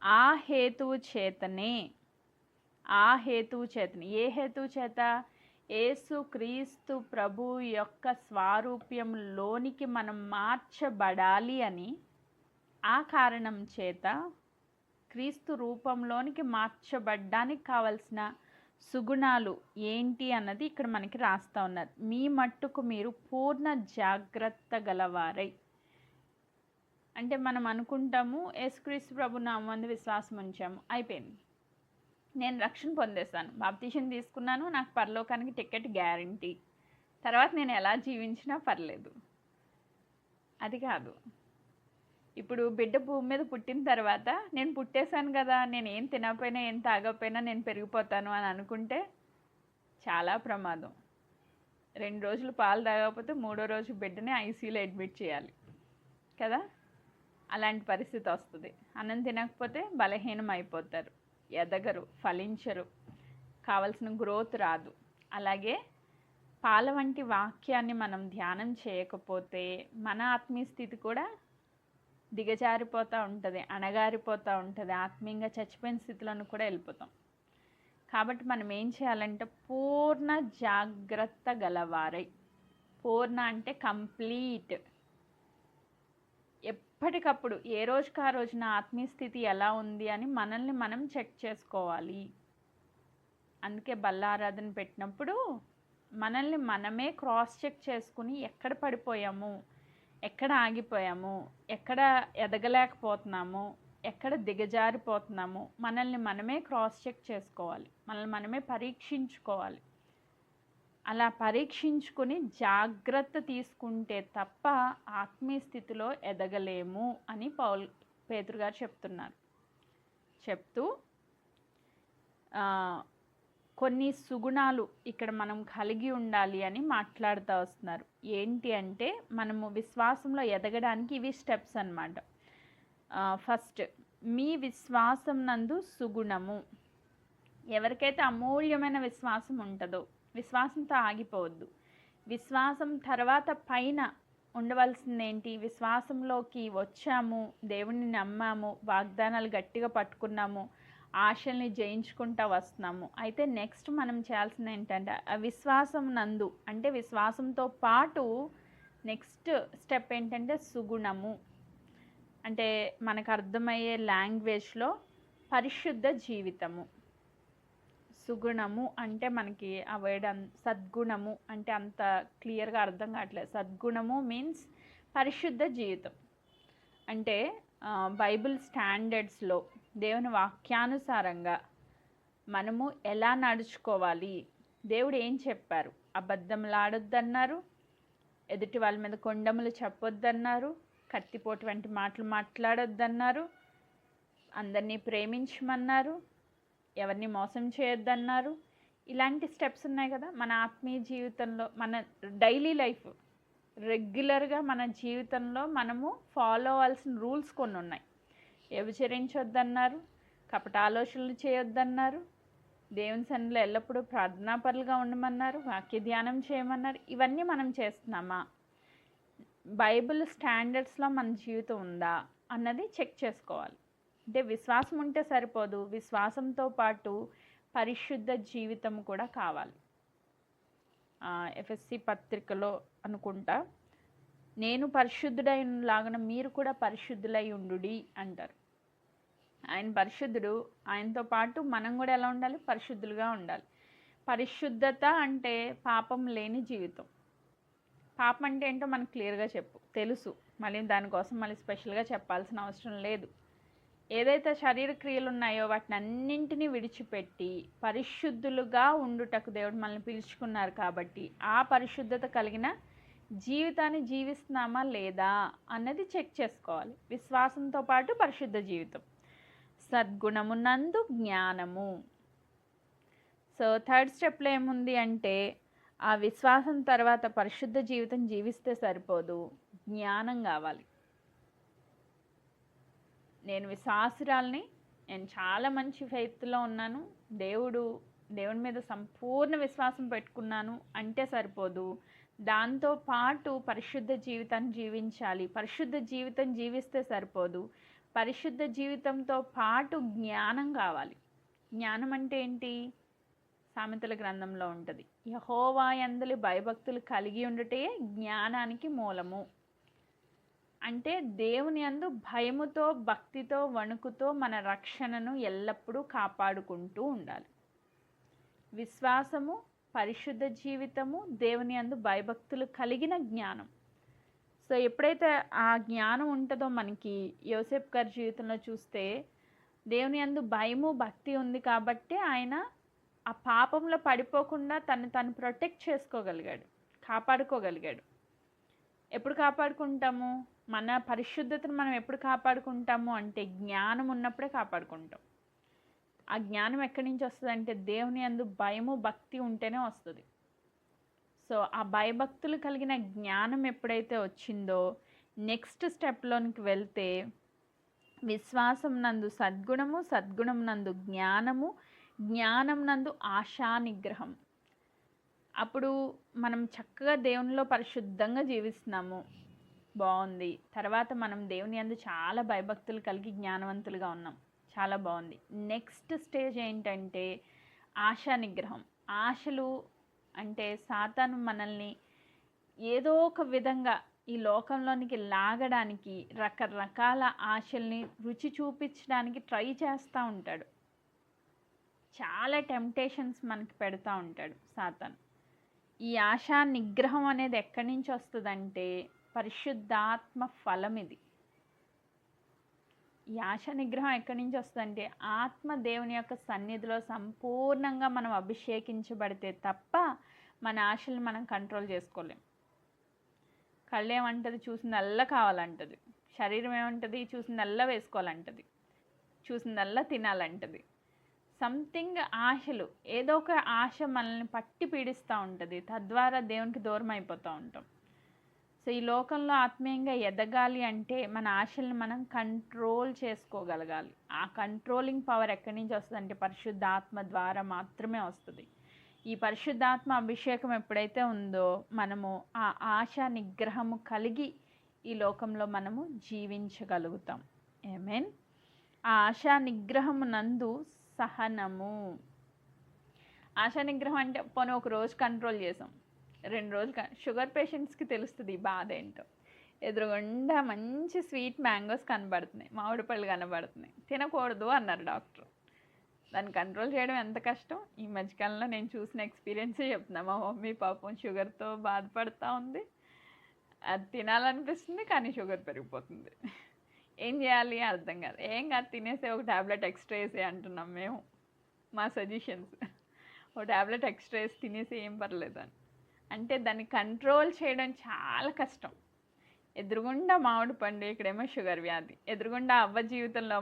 ఆ హేతువు చేతనే. ఏ హేతువు చేత? యేసు క్రీస్తు ప్రభు యొక్క స్వారూప్యంలోనికి మనం మార్చబడాలి అని, ఆ కారణం చేత క్రీస్తు రూపంలోనికి మార్చబడ్డానికి కావలసిన సుగుణాలు ఏంటి అన్నది ఇక్కడ మనకి రాస్తూ ఉన్నారు. మీ మట్టుకు మీరు పూర్ణ జాగ్రత్త గలవారై. అంటే మనం అనుకుంటాము యేసుక్రీస్తు ప్రభు నామందు విశ్వాసం ఉంచాము, అయిపోయింది, నేను రక్షణ పొందేశాను, బాప్తిసం తీసుకున్నాను, నాకు పరలోకానికి టికెట్ గ్యారంటీ, తర్వాత నేను ఎలా జీవించినా పర్లేదు. అది కాదు. ఇప్పుడు బిడ్డ భూమి మీద పుట్టిన తర్వాత నేను పుట్టేశాను కదా, నేను ఏం తినకపోయినా ఏం తాగకపోయినా నేను పెరిగిపోతాను అని అనుకుంటే చాలా ప్రమాదం. 2 రోజులు పాలు తాగకపోతే 3వ రోజు బిడ్డని ఐసీయూలో అడ్మిట్ చేయాలి కదా, అలాంటి పరిస్థితి వస్తుంది. అన్నం తినకపోతే బలహీనం అయిపోతారు, ఎదగరు, ఫలించరు, కావలసిన గ్రోత్ రాదు. అలాగే పాల వంటి వాక్యాన్ని మనం ధ్యానం చేయకపోతే మన ఆత్మీయ స్థితి కూడా దిగజారిపోతూ ఉంటుంది, అణగారిపోతూ ఉంటుంది, ఆత్మీయంగా చచ్చిపోయిన స్థితిలోకి కూడా వెళ్ళిపోతాం. కాబట్టి మనం ఏం చేయాలంటే పూర్ణ జాగ్రత్త గలవారై. పూర్ణ అంటే కంప్లీట్. ఎప్పటికప్పుడు ఏ రోజుకి ఆ రోజున ఆత్మీయ స్థితి ఎలా ఉంది అని మనల్ని మనం చెక్ చేసుకోవాలి. అందుకే బల్లారాధన పెట్టినప్పుడు మనల్ని మనమే క్రాస్ చెక్ చేసుకుని ఎక్కడ పడిపోయాము, ఎక్కడ ఆగిపోయాము, ఎక్కడ ఎదగలేకపోతున్నాము, ఎక్కడ దిగజారిపోతున్నాము, మనల్ని మనమే క్రాస్ చెక్ చేసుకోవాలి, మనల్ని మనమే పరీక్షించుకోవాలి. అలా పరీక్షించుకుని జాగ్రత్త తీసుకుంటే తప్ప ఆత్మీయ స్థితిలో ఎదగలేము అని పేతురు గారు చెప్తున్నారు. చెప్తూ కొన్ని సుగుణాలు ఇక్కడ మనం కలిగి ఉండాలి అని మాట్లాడుతూ వస్తున్నారు. ఏంటి అంటే మనము విశ్వాసంలో ఎదగడానికి ఇవి స్టెప్స్ అన్నమాట. ఫస్ట్, మీ విశ్వాసం నందు సుగుణము. ఎవరికైతే అమూల్యమైన విశ్వాసం ఉంటుందో, విశ్వాసంతో ఆగిపోవద్దు. విశ్వాసం తర్వాత పైన ఉండవలసింది ఏంటి? విశ్వాసంలోకి వచ్చాము, దేవుణ్ణి నమ్మాము, వాగ్దానాలు గట్టిగా పట్టుకున్నాము, ఆశల్ని జయించుకుంటూ వస్తున్నాము. అయితే నెక్స్ట్ మనం చేయాల్సింది ఏంటంటే ఆ విశ్వాసం నందు, అంటే విశ్వాసంతో పాటు నెక్స్ట్ స్టెప్ ఏంటంటే సుగుణము. అంటే మనకు అర్థమయ్యే లాంగ్వేజ్లో పరిశుద్ధ జీవితము. సుగుణము అంటే మనకి ఆ వర్డ్ సద్గుణము అంటే అంత క్లియర్గా అర్థం కావట్లేదు. సద్గుణము మీన్స్ పరిశుద్ధ జీవితం. అంటే బైబిల్ స్టాండర్డ్స్లో దేవుని వాక్యానుసారంగా మనము ఎలా నడుచుకోవాలి, దేవుడు ఏం చెప్పారు? అబద్ధములాడొద్దన్నారు, ఎదుటి వాళ్ళ మీద కొండములు చెప్పొద్దన్నారు, కత్తిపోటు వంటి మాటలు మాట్లాడొద్దన్నారు, అందరినీ ప్రేమించమన్నారు, ఎవరిని మోసం చేయొద్దన్నారు. ఇలాంటి స్టెప్స్ ఉన్నాయి కదా మన ఆత్మీయ జీవితంలో, మన డైలీ లైఫ్ రెగ్యులర్గా మన జీవితంలో మనము ఫాలో అవ్వాల్సిన రూల్స్ కొన్ని ఉన్నాయి. వ్యభిచరించొద్దన్నారు, కపట ఆలోచనలు చేయొద్దన్నారు, దేవుని సన్నిధిలో ఎల్లప్పుడూ ప్రార్థనాపరులుగా ఉండమన్నారు, వాక్య ధ్యానం చేయమన్నారు. ఇవన్నీ మనం చేస్తున్నామా? బైబిల్ స్టాండర్డ్స్లో మన జీవితం ఉందా అన్నది చెక్ చేసుకోవాలి. అంటే విశ్వాసం ఉంటే సరిపోదు, విశ్వాసంతో పాటు పరిశుద్ధ జీవితం కూడా కావాలి. ఎఫ్ఎస్సి పత్రికలో అనుకుంటా, నేను పరిశుద్ధుడైనలాగా మీరు కూడా పరిశుద్ధులై ఉండుడి అంటారు. ఆయన పరిశుద్ధుడు, ఆయనతో పాటు మనం కూడా ఎలా ఉండాలి? పరిశుద్ధులుగా ఉండాలి. పరిశుద్ధత అంటే పాపం లేని జీవితం. పాపం అంటే ఏంటో మనకు క్లియర్గా తెలుసు, మళ్ళీ దానికోసం మళ్ళీ స్పెషల్గా చెప్పాల్సిన అవసరం లేదు. ఏదైతే శరీర క్రియలు ఉన్నాయో వాటిని అన్నింటినీ విడిచిపెట్టి పరిశుద్ధులుగా ఉండుటకు దేవుడు మనల్ని పిలుచుకున్నారు. కాబట్టి ఆ పరిశుద్ధత కలిగిన జీవితాన్ని జీవిస్తున్నామా లేదా అన్నది చెక్ చేసుకోవాలి. విశ్వాసంతో పాటు పరిశుద్ధ జీవితం. సద్గుణమునందు జ్ఞానము. సో థర్డ్ స్టెప్లో ఏముంది అంటే ఆ విశ్వాసం తర్వాత పరిశుద్ధ జీవితం జీవిస్తే సరిపోదు, జ్ఞానం కావాలి. నేను విశ్వాసురాల్ని, నేను చాలా మంచి ఫెయిత్లో ఉన్నాను, దేవుని మీద సంపూర్ణ విశ్వాసం పెట్టుకున్నాను అంటే సరిపోదు. దాంతో పాటు పరిశుద్ధ జీవితాన్ని జీవించాలి. పరిశుద్ధ జీవితం జీవిస్తే సరిపోదు, పరిశుద్ధ జీవితంతో పాటు జ్ఞానం కావాలి. జ్ఞానం అంటే ఏంటి? సామెతల గ్రంథంలో ఉంటుంది, యెహోవా యందలి భయభక్తులు కలిగి ఉండుటే జ్ఞానానికి మూలము. అంటే దేవుని యందు భయముతో, భక్తితో, వణుకుతో మన రక్షణను ఎల్లప్పుడూ కాపాడుకుంటూ ఉండాలి. విశ్వాసము, పరిశుద్ధ జీవితము, దేవుని యందు భయభక్తులు కలిగిన జ్ఞానం. సో ఎప్పుడైతే ఆ జ్ఞానం ఉంటుందో మనకి, యోసేపు గారి జీవితంలో చూస్తే దేవుని యందు భయము, భక్తి ఉంది కాబట్టి ఆయన ఆ పాపంలో పడిపోకుండా తను ప్రొటెక్ట్ చేసుకోగలిగాడు, కాపాడుకోగలిగాడు. ఎప్పుడు కాపాడుకుంటాము? మన పరిశుద్ధతను మనం ఎప్పుడు కాపాడుకుంటాము అంటే జ్ఞానం ఉన్నప్పుడే కాపాడుకుంటాం. ఆ జ్ఞానం ఎక్కడి నుంచి వస్తుంది అంటే దేవుని యందు భయము, భక్తి ఉంటేనే వస్తుంది. సో ఆ భయభక్తులు కలిగిన జ్ఞానం ఎప్పుడైతే వచ్చిందో నెక్స్ట్ స్టెప్లోనికి వెళ్తే విశ్వాసం నందు సద్గుణము, సద్గుణం నందు జ్ఞానము, జ్ఞానం నందు ఆశా నిగ్రహం. అప్పుడు మనం చక్కగా దేవునిలో పరిశుద్ధంగా జీవిస్తున్నాము, బాగుంది. తర్వాత మనం దేవుని యందు చాలా భయభక్తులు కలిగి జ్ఞానవంతులుగా ఉన్నాం, చాలా బాగుంది. నెక్స్ట్ స్టేజ్ ఏంటంటే ఆశా నిగ్రహం. ఆశలు అంటే సాతాను మనల్ని ఏదో ఒక విధంగా ఈ లోకంలోనికి లాగడానికి, రకరకాల ఆశల్ని రుచి చూపించడానికి ట్రై చేస్తూ ఉంటాడు. చాలా టెంప్టేషన్స్ మనకి పెడతా ఉంటాడు సాతాను. ఈ ఆశా నిగ్రహం అనేది ఎక్కడి నుంచి వస్తుందంటే పరిశుద్ధాత్మ ఫలం ఇది. ఈ ఆశా నిగ్రహం ఎక్కడి నుంచి వస్తుందంటే ఆత్మ దేవుని యొక్క సన్నిధిలో సంపూర్ణంగా మనం అభిషేకించబడితే తప్ప మన ఆశల్ని మనం కంట్రోల్ చేసుకోలేం. కళ్ళు ఏమంటది, చూసిందల్లా కావాలంటది. శరీరం ఏమంటది, చూసిందల్లా వేసుకోవాలంటది, చూసిందల్లా తినాలంటది. సంథింగ్ ఆశలు, ఏదో ఒక ఆశ మనల్ని పట్టి పీడిస్తూ ఉంటుంది. తద్వారా దేవునికి దూరం అయిపోతూ ఉంటాం. సో ఈ లోకంలో ఆత్మీయంగా ఎదగాలి అంటే మన ఆశల్ని మనం కంట్రోల్ చేసుకోగలగాలి. ఆ కంట్రోలింగ్ పవర్ ఎక్కడి నుంచి వస్తుంది అంటే పరిశుద్ధాత్మ ద్వారా మాత్రమే వస్తుంది. ఈ పరిశుద్ధాత్మ అభిషేకం ఎప్పుడైతే ఉందో మనము ఆ ఆశా నిగ్రహము కలిగి ఈ లోకంలో మనము జీవించగలుగుతాం. ఆమేన్. ఆ ఆశా నిగ్రహము నందు సహనము. ఆశా నిగ్రహం అంటే పోనీ ఒక రోజు కంట్రోల్ చేసాం, 2 రోజులు షుగర్ పేషెంట్స్కి తెలుస్తుంది ఈ బాధ ఏంటో. ఎదురుగుండా మంచి స్వీట్ మ్యాంగోస్ కనబడుతున్నాయి, మామిడి పళ్ళు కనబడుతున్నాయి, తినకూడదు అన్నారు డాక్టర్. దాన్ని కంట్రోల్ చేయడం ఎంత కష్టం. ఈ మధ్యకాలంలో నేను చూసిన ఎక్స్పీరియన్సే చెప్తున్నా. మా మమ్మీ పాపం షుగర్తో బాధపడుతూ ఉంది. అది తినాలనిపిస్తుంది కానీ షుగర్ పెరిగిపోతుంది. ఏం చేయాలి అర్థం కాదు. ఏం కాదు, తినేసే ఒక ట్యాబ్లెట్ ఎక్స్ట్రా వేసే అంటున్నాం మేము. మా సజెషన్స్, ఒక ట్యాబ్లెట్ ఎక్స్ట్రా వేసి తినేసి ఏం పర్లేదు అని. అంటే దాన్ని కంట్రోల్ చేయడం చాలా కష్టం. ఎదురుగుండా మామిడి పండు, ఇక్కడేమో షుగర్ వ్యాధి. ఎదురుగుండా అవ్వ జీవితంలో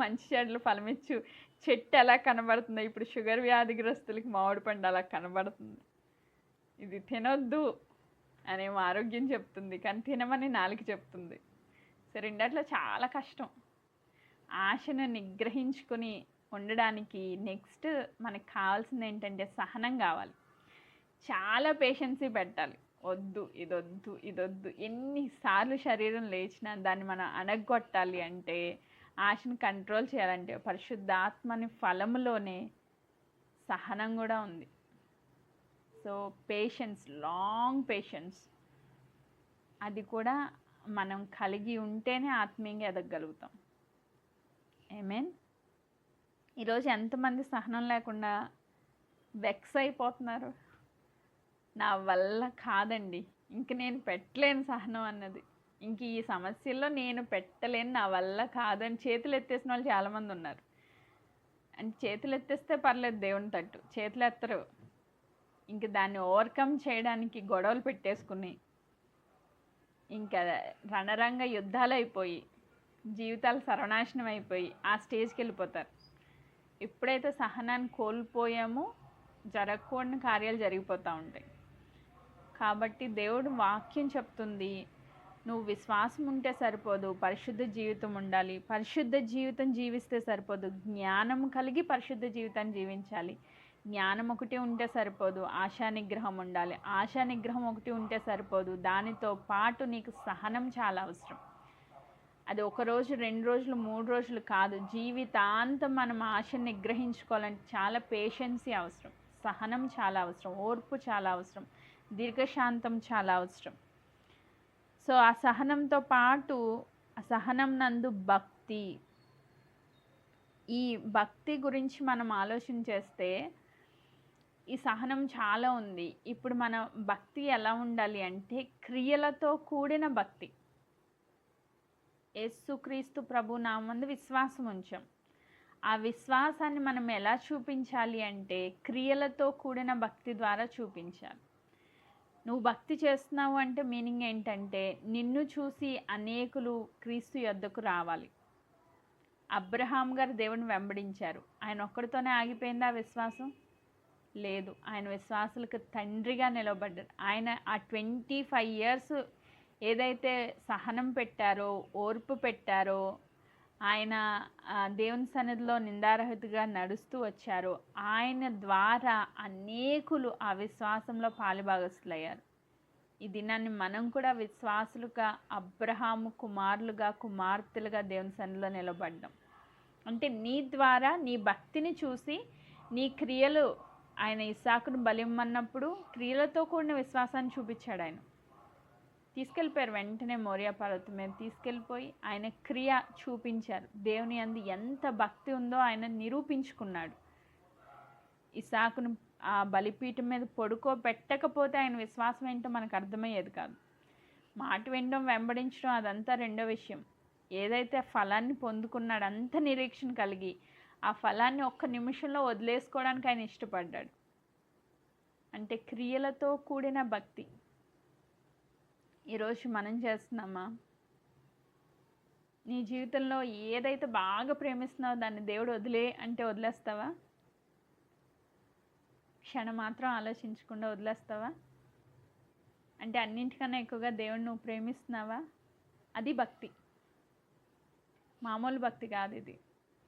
మంచి చెడులు ఫలమిచ్చు చెట్టు ఎలా కనబడుతుందో ఇప్పుడు షుగర్ వ్యాధిగ్రస్తులకి మామిడి పండు అలా కనబడుతుంది. ఇది తినొద్దు అనేమో ఆరోగ్యం చెప్తుంది, కానీ తినమని నాలుక చెప్తుంది. సో రెండట్లో చాలా కష్టం. ఆశను నిగ్రహించుకొని ఉండడానికి నెక్స్ట్ మనకు కావాల్సింది ఏంటంటే సహనం కావాలి. చాలా పేషెన్సీ పెట్టాలి. వద్దు, ఇదొద్దు, ఇదొద్దు. ఎన్నిసార్లు శరీరం లేచినా దాన్ని మనం అణగొట్టాలి అంటే, ఆశను కంట్రోల్ చేయాలంటే పరిశుద్ధాత్మని ఫలములోనే సహనం కూడా ఉంది. సో పేషెన్స్, లాంగ్ పేషెన్స్, అది కూడా మనం కలిగి ఉంటేనే ఆత్మీయంగా ఎదగలుగుతాం. ఆమేన్. ఈరోజు ఎంతమంది సహనం లేకుండా వెక్స్ అయిపోతున్నారు. నా వల్ల కాదండి, ఇంక నేను పెట్టలేను సహనం అన్నది, ఇంక ఈ సమస్యల్లో నేను పెట్టలేను, నా వల్ల కాదని చేతులు ఎత్తేసిన వాళ్ళు చాలామంది ఉన్నారు. అంటే చేతులు ఎత్తేస్తే పర్లేదు, దేవుని తట్టు చేతులు ఎత్తరు. ఇంక దాన్ని ఓవర్కమ్ చేయడానికి గొడవలు పెట్టేసుకుని ఇంకా రణరంగ యుద్ధాలు అయిపోయి జీవితాలు సర్వనాశనం అయిపోయి ఆ స్టేజ్కి వెళ్ళిపోతారు. ఎప్పుడైతే సహనాన్ని కోల్పోయామో జరగకూడని కార్యాలు జరిగిపోతూ ఉంటాయి. కాబట్టి దేవుడు వాక్యం చెప్తుంది, నువ్వు విశ్వాసం ఉంటే సరిపోదు, పరిశుద్ధ జీవితం ఉండాలి. పరిశుద్ధ జీవితం జీవిస్తే సరిపోదు, జ్ఞానం కలిగి పరిశుద్ధ జీవితాన్ని జీవించాలి. జ్ఞానం ఒకటి ఉంటే సరిపోదు, ఆశా నిగ్రహం ఉండాలి. ఆశా నిగ్రహం ఒకటి ఉంటే సరిపోదు, దానితో పాటు నీకు సహనం చాలా అవసరం. అది 1 రోజు, 2 రోజులు, 3 రోజులు కాదు, జీవితాంతం మనం ఆశను నిగ్రహించుకోవాలంటే చాలా పేషెన్సీ అవసరం, సహనం చాలా అవసరం, ఓర్పు చాలా అవసరం, దీర్ఘశాంతం చాలా అవసరం. సో ఆ సహనంతో పాటు ఆ సహనం నందు భక్తి. ఈ భక్తి గురించి మనం ఆలోచన చేస్తే ఈ సహనం చాలా ఉంది. ఇప్పుడు మన భక్తి ఎలా ఉండాలి అంటే క్రియలతో కూడిన భక్తి. యేసుక్రీస్తు ప్రభు నామందు విశ్వాసం ఉంచాం. ఆ విశ్వాసాన్ని మనం ఎలా చూపించాలి అంటే క్రియలతో కూడిన భక్తి ద్వారా చూపించాలి. నువ్వు భక్తి చేస్తున్నావు అంటే మీనింగ్ ఏంటంటే నిన్ను చూసి అనేకులు క్రీస్తు యొద్దకు రావాలి. అబ్రహాం గారు దేవుని వెంబడించారు. ఆయన ఒక్కడితోనే ఆగిపోయిందా విశ్వాసం? లేదు. ఆయన విశ్వాసులకు తండ్రిగా నిలబడ్డారు. ఆయన ఆ 25 years ఏదైతే సహనం పెట్టారో, ఓర్పు పెట్టారో, ఆయన దేవుని సన్నిధిలో నిందారహితగా నడుస్తూ వచ్చారో, ఆయన ద్వారా అనేకులు ఆ విశ్వాసంలో పాలుభాగస్తులయ్యారు. ఈ దినాన్ని మనం కూడా విశ్వాసులుగా, అబ్రహాము కుమారులుగా, కుమార్తెలుగా దేవుని సన్నిధిలో నిలబడ్డాం. అంటే నీ ద్వారా నీ భక్తిని చూసి నీ క్రియలు, ఆయన ఇస్సాకును బలిమ్మన్నప్పుడు క్రియలతో కూడిన విశ్వాసాన్ని చూపించాడు. ఆయన తీసుకెళ్ళిపోయారు, వెంటనే మోరియా పర్వతం మీద తీసుకెళ్ళిపోయి ఆయన క్రియ చూపించారు. దేవుని యందు ఎంత భక్తి ఉందో ఆయన నిరూపించుకున్నాడు. ఇస్సాకును ఆ బలిపీఠం మీద పడుకోబెట్టకపోతే ఆయన విశ్వాసం ఏంటో మనకు అర్థమయ్యేది కాదు. మాట వినడం, వెంబడించడం అదంతా రెండో విషయం. ఏదైతే ఆ ఫలాన్ని పొందుకున్నాడు అంత నిరీక్షణ కలిగి ఆ ఫలాన్ని ఒక్క నిమిషంలో వదిలేసుకోవడానికి ఆయన ఇష్టపడ్డాడు. అంటే క్రియలతో కూడిన భక్తి. ఈరోజు మనం చేస్తున్నామా? నీ జీవితంలో ఏదైతే బాగా ప్రేమిస్తున్నావో దాన్ని దేవుడు వదిలే అంటే వదిలేస్తావా? క్షణం మాత్రం ఆలోచించకుండా వదిలేస్తావా? అంటే అన్నింటికన్నా ఎక్కువగా దేవుడిని నువ్వు ప్రేమిస్తున్నావా? అది భక్తి. మామూలు భక్తి కాదు ఇది,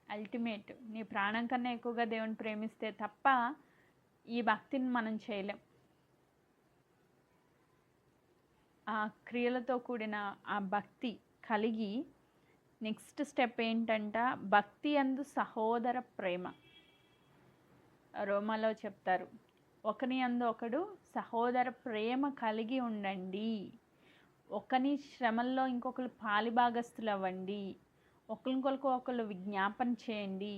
అల్టిమేట్. నీ ప్రాణం కన్నా ఎక్కువగా దేవుని ప్రేమిస్తే తప్ప ఈ భక్తిని మనం చేయలేం. ఆ క్రియలతో కూడిన ఆ భక్తి కలిగి నెక్స్ట్ స్టెప్ ఏంటంట, భక్తి యందు సహోదర ప్రేమ. రోమాలో చెప్తారు, ఒకని యందు ఒకడు సహోదర ప్రేమ కలిగి ఉండండి, ఒకని శ్రమల్లో ఇంకొకరు పాలిభాగస్తులు అవ్వండి, ఒకరికొకరికి ఒకరు విజ్ఞాపన చేయండి.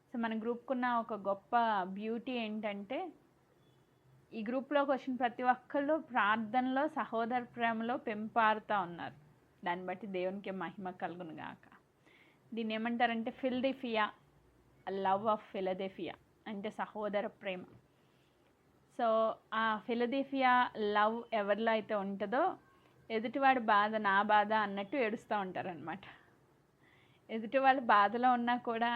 సో మన గ్రూప్కున్న ఒక గొప్ప బ్యూటీ ఏంటంటే, ఈ గ్రూప్లోకి వచ్చిన ప్రతి ఒక్కళ్ళు ప్రార్థనలో సహోదర ప్రేమలో పెంపారుతూ ఉన్నారు. దాన్ని బట్టి దేవునికి మహిమ కలుగును గాక. దీన్ని ఏమంటారంటే ఫిలదెల్ఫియా, లవ్ ఆఫ్ ఫిలదెల్ఫియా అంటే సహోదర ప్రేమ. సో ఆ ఫిలదెల్ఫియా లవ్ ఎవరిలో అయితే ఉంటుందో ఎదుటివాడి బాధ నా బాధ అన్నట్టు ఏడుస్తూ ఉంటారనమాట. ఎదుటి వాళ్ళ బాధలో ఉన్నా కూడా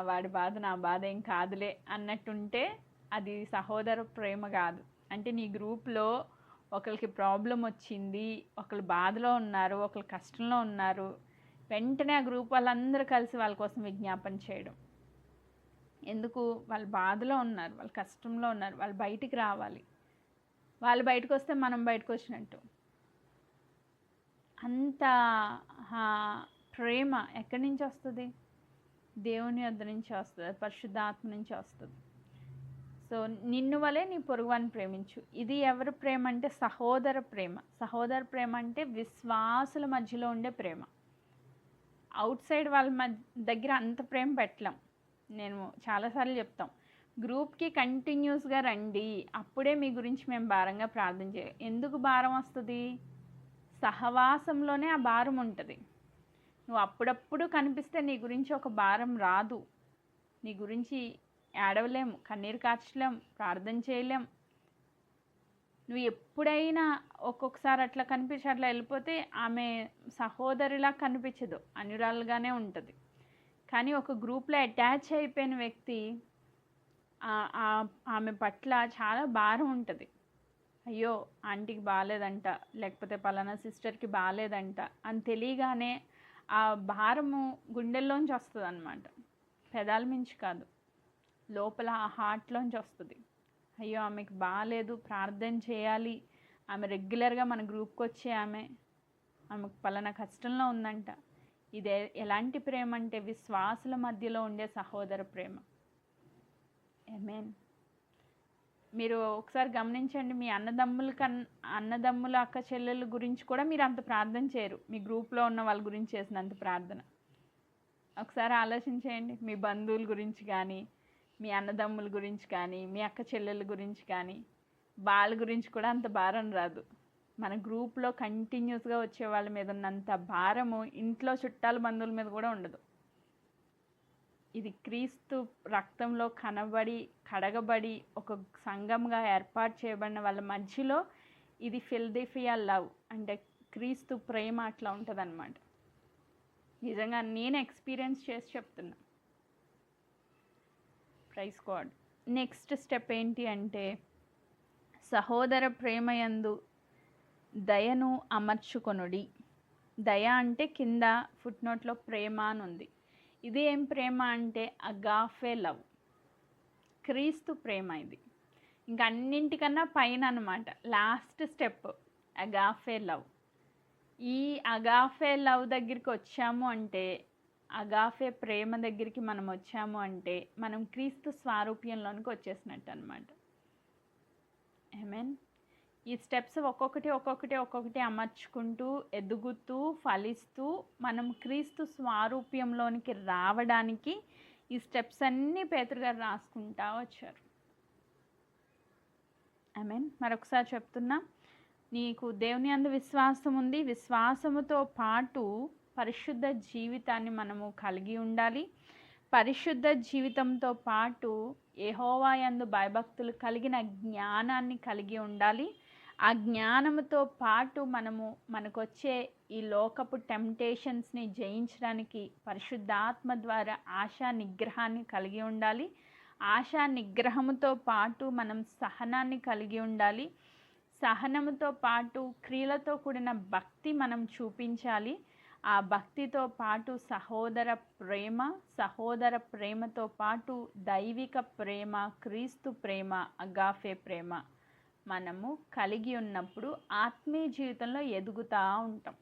వాడి బాధ నా బాధ ఏం కాదులే అన్నట్టుంటే అది సహోదర ప్రేమ కాదు. అంటే నీ గ్రూప్లో ఒకరికి ప్రాబ్లం వచ్చింది, ఒకరు బాధలో ఉన్నారు, ఒకరు కష్టంలో ఉన్నారు, వెంటనే ఆ గ్రూప్ వాళ్ళందరూ కలిసి వాళ్ళ కోసం విజ్ఞాపన చేయడం. ఎందుకు? వాళ్ళు బాధలో ఉన్నారు, వాళ్ళు కష్టంలో ఉన్నారు, వాళ్ళు బయటికి రావాలి. వాళ్ళు బయటకు వస్తే మనం బయటకు వచ్చినట్టు. అంత ప్రేమ ఎక్కడి నుంచి వస్తుంది? దేవుని యొద్ద నుంచి వస్తుంది, పరిశుద్ధాత్మ నుంచి వస్తుంది. సో నిన్ను వలే నీ పొరుగువాన్ని ప్రేమించు. ఇది ఎవరి ప్రేమ అంటే సహోదర ప్రేమ. సహోదర ప్రేమ అంటే విశ్వాసుల మధ్యలో ఉండే ప్రేమ. అవుట్ సైడ్ వాళ్ళ దగ్గర అంత ప్రేమ పెట్టలేం. నేను చాలాసార్లు చెప్తాం, గ్రూప్కి కంటిన్యూస్గా రండి, అప్పుడే మీ గురించి మేము భారంగా ప్రార్థన చేయాలి. ఎందుకు భారం వస్తుంది? సహవాసంలోనే ఆ భారం ఉంటుంది. నువ్వు అప్పుడప్పుడు కనిపిస్తే నీ గురించి ఒక భారం రాదు. నీ గురించి ఏడవలేం, కన్నీరు కార్చలేం, ప్రార్థన చేయలేం. నువ్వు ఎప్పుడైనా ఒక్కొక్కసారి అట్లా కనిపించి అట్లా వెళ్ళిపోతే ఆమె సహోదరిలా కనిపించదు, అనురాలుగానే ఉంటుంది. కానీ ఒక గ్రూప్లో అటాచ్ అయిపోయిన వ్యక్తి ఆమె పట్ల చాలా భారం ఉంటుంది. అయ్యో ఆంటీకి బాగాలేదంట, లేకపోతే పలానా సిస్టర్కి బాగాలేదంట అని తెలియగానే ఆ భారము గుండెల్లోంచి వస్తుంది అన్నమాట. పెదాల మించి కాదు, లోపల ఆ హార్ట్లోంచి వస్తుంది. అయ్యో ఆమెకు బాగాలేదు, ప్రార్థన చేయాలి, ఆమె రెగ్యులర్గా మన గ్రూప్కి వచ్చే ఆమెకు పలానా కష్టంలో ఉందంట. ఇదే ఎలాంటి ప్రేమ అంటే విశ్వాసుల మధ్యలో ఉండే సహోదర ప్రేమ. ఆమేన్. మీరు ఒకసారి గమనించండి, మీ అన్నదమ్ముల అక్క చెల్లెల గురించి కూడా మీరు అంత ప్రార్థన చేయరు, మీ గ్రూప్లో ఉన్న వాళ్ళ గురించి చేసినంత ప్రార్థన. ఒకసారి ఆలోచించేయండి, మీ బంధువుల గురించి కానీ, మీ అన్నదమ్ముల గురించి కానీ, మీ అక్క చెల్లెల గురించి కానీ, వాళ్ళ గురించి కూడా అంత భారం రాదు. మన గ్రూప్లో కంటిన్యూస్గా వచ్చే వాళ్ళ మీద ఉన్నంత భారము ఇంట్లో చుట్టాల బంధువుల మీద కూడా ఉండదు. ఇది క్రీస్తు రక్తంలో కడగబడి ఒక సంఘంగా ఏర్పాటు చేయబడిన వాళ్ళ మధ్యలో ఇది ఫిలదెల్ఫియా లవ్ అంటే క్రీస్తు ప్రేమ అట్లా ఉంటుంది అన్నమాట. నిజంగా నేను ఎక్స్పీరియన్స్ చేసి చెప్తున్నా. Praise God. నెక్స్ట్ స్టెప్ ఏంటి అంటే సహోదర ప్రేమయందు దయను అమర్చుకొనుడి. దయ అంటే కింద ఫుట్ నోట్లో ప్రేమ అని ఉంది. ఇది ఏం ప్రేమ అంటే అగాఫే లవ్, క్రీస్తు ప్రేమ. ఇది ఇంకా అన్నింటికన్నా పైన అన్నమాట, లాస్ట్ స్టెప్ అగాఫే లవ్. ఈ అగాఫే లవ్ దగ్గరికి వచ్చాము అంటే, అగాఫే ప్రేమ దగ్గరికి మనం వచ్చాము అంటే మనం క్రీస్తు స్వారూప్యంలోనికి వచ్చేసినట్టు అనమాట. ఆమేన్. ఈ స్టెప్స్ ఒక్కొక్కటి అమర్చుకుంటూ ఎదుగుతూ ఫలిస్తూ మనం క్రీస్తు స్వారూప్యంలోనికి రావడానికి ఈ స్టెప్స్ అన్నీ పేతురు గారు రాసుకుంటా వచ్చారు. ఆమేన్. మరొకసారి చెప్తున్నా, నీకు దేవుని యందు విశ్వాసం ఉంది, విశ్వాసముతో పాటు పరిశుద్ధ జీవితాన్ని మనము కలిగి ఉండాలి. పరిశుద్ధ జీవితంతో పాటు యెహోవా యందు భయభక్తులు కలిగిన జ్ఞానాన్ని కలిగి ఉండాలి. ఆ జ్ఞానముతో పాటు మనకొచ్చే ఈ లోకపు టెంప్టేషన్స్ని జయించడానికి పరిశుద్ధాత్మ ద్వారా ఆశా నిగ్రహాన్ని కలిగి ఉండాలి. ఆశా నిగ్రహముతో పాటు మనం సహనాన్ని కలిగి ఉండాలి. సహనముతో పాటు క్రియలతో కూడిన భక్తి మనం చూపించాలి. ఆ భక్తితో పాటు సహోదర ప్రేమతో పాటు దైవిక ప్రేమ, క్రీస్తు ప్రేమ, అగాఫే ప్రేమ మనము కలిగి ఉన్నప్పుడు ఆత్మీయ జీవితంలో ఎదుగుతూ ఉంటాం.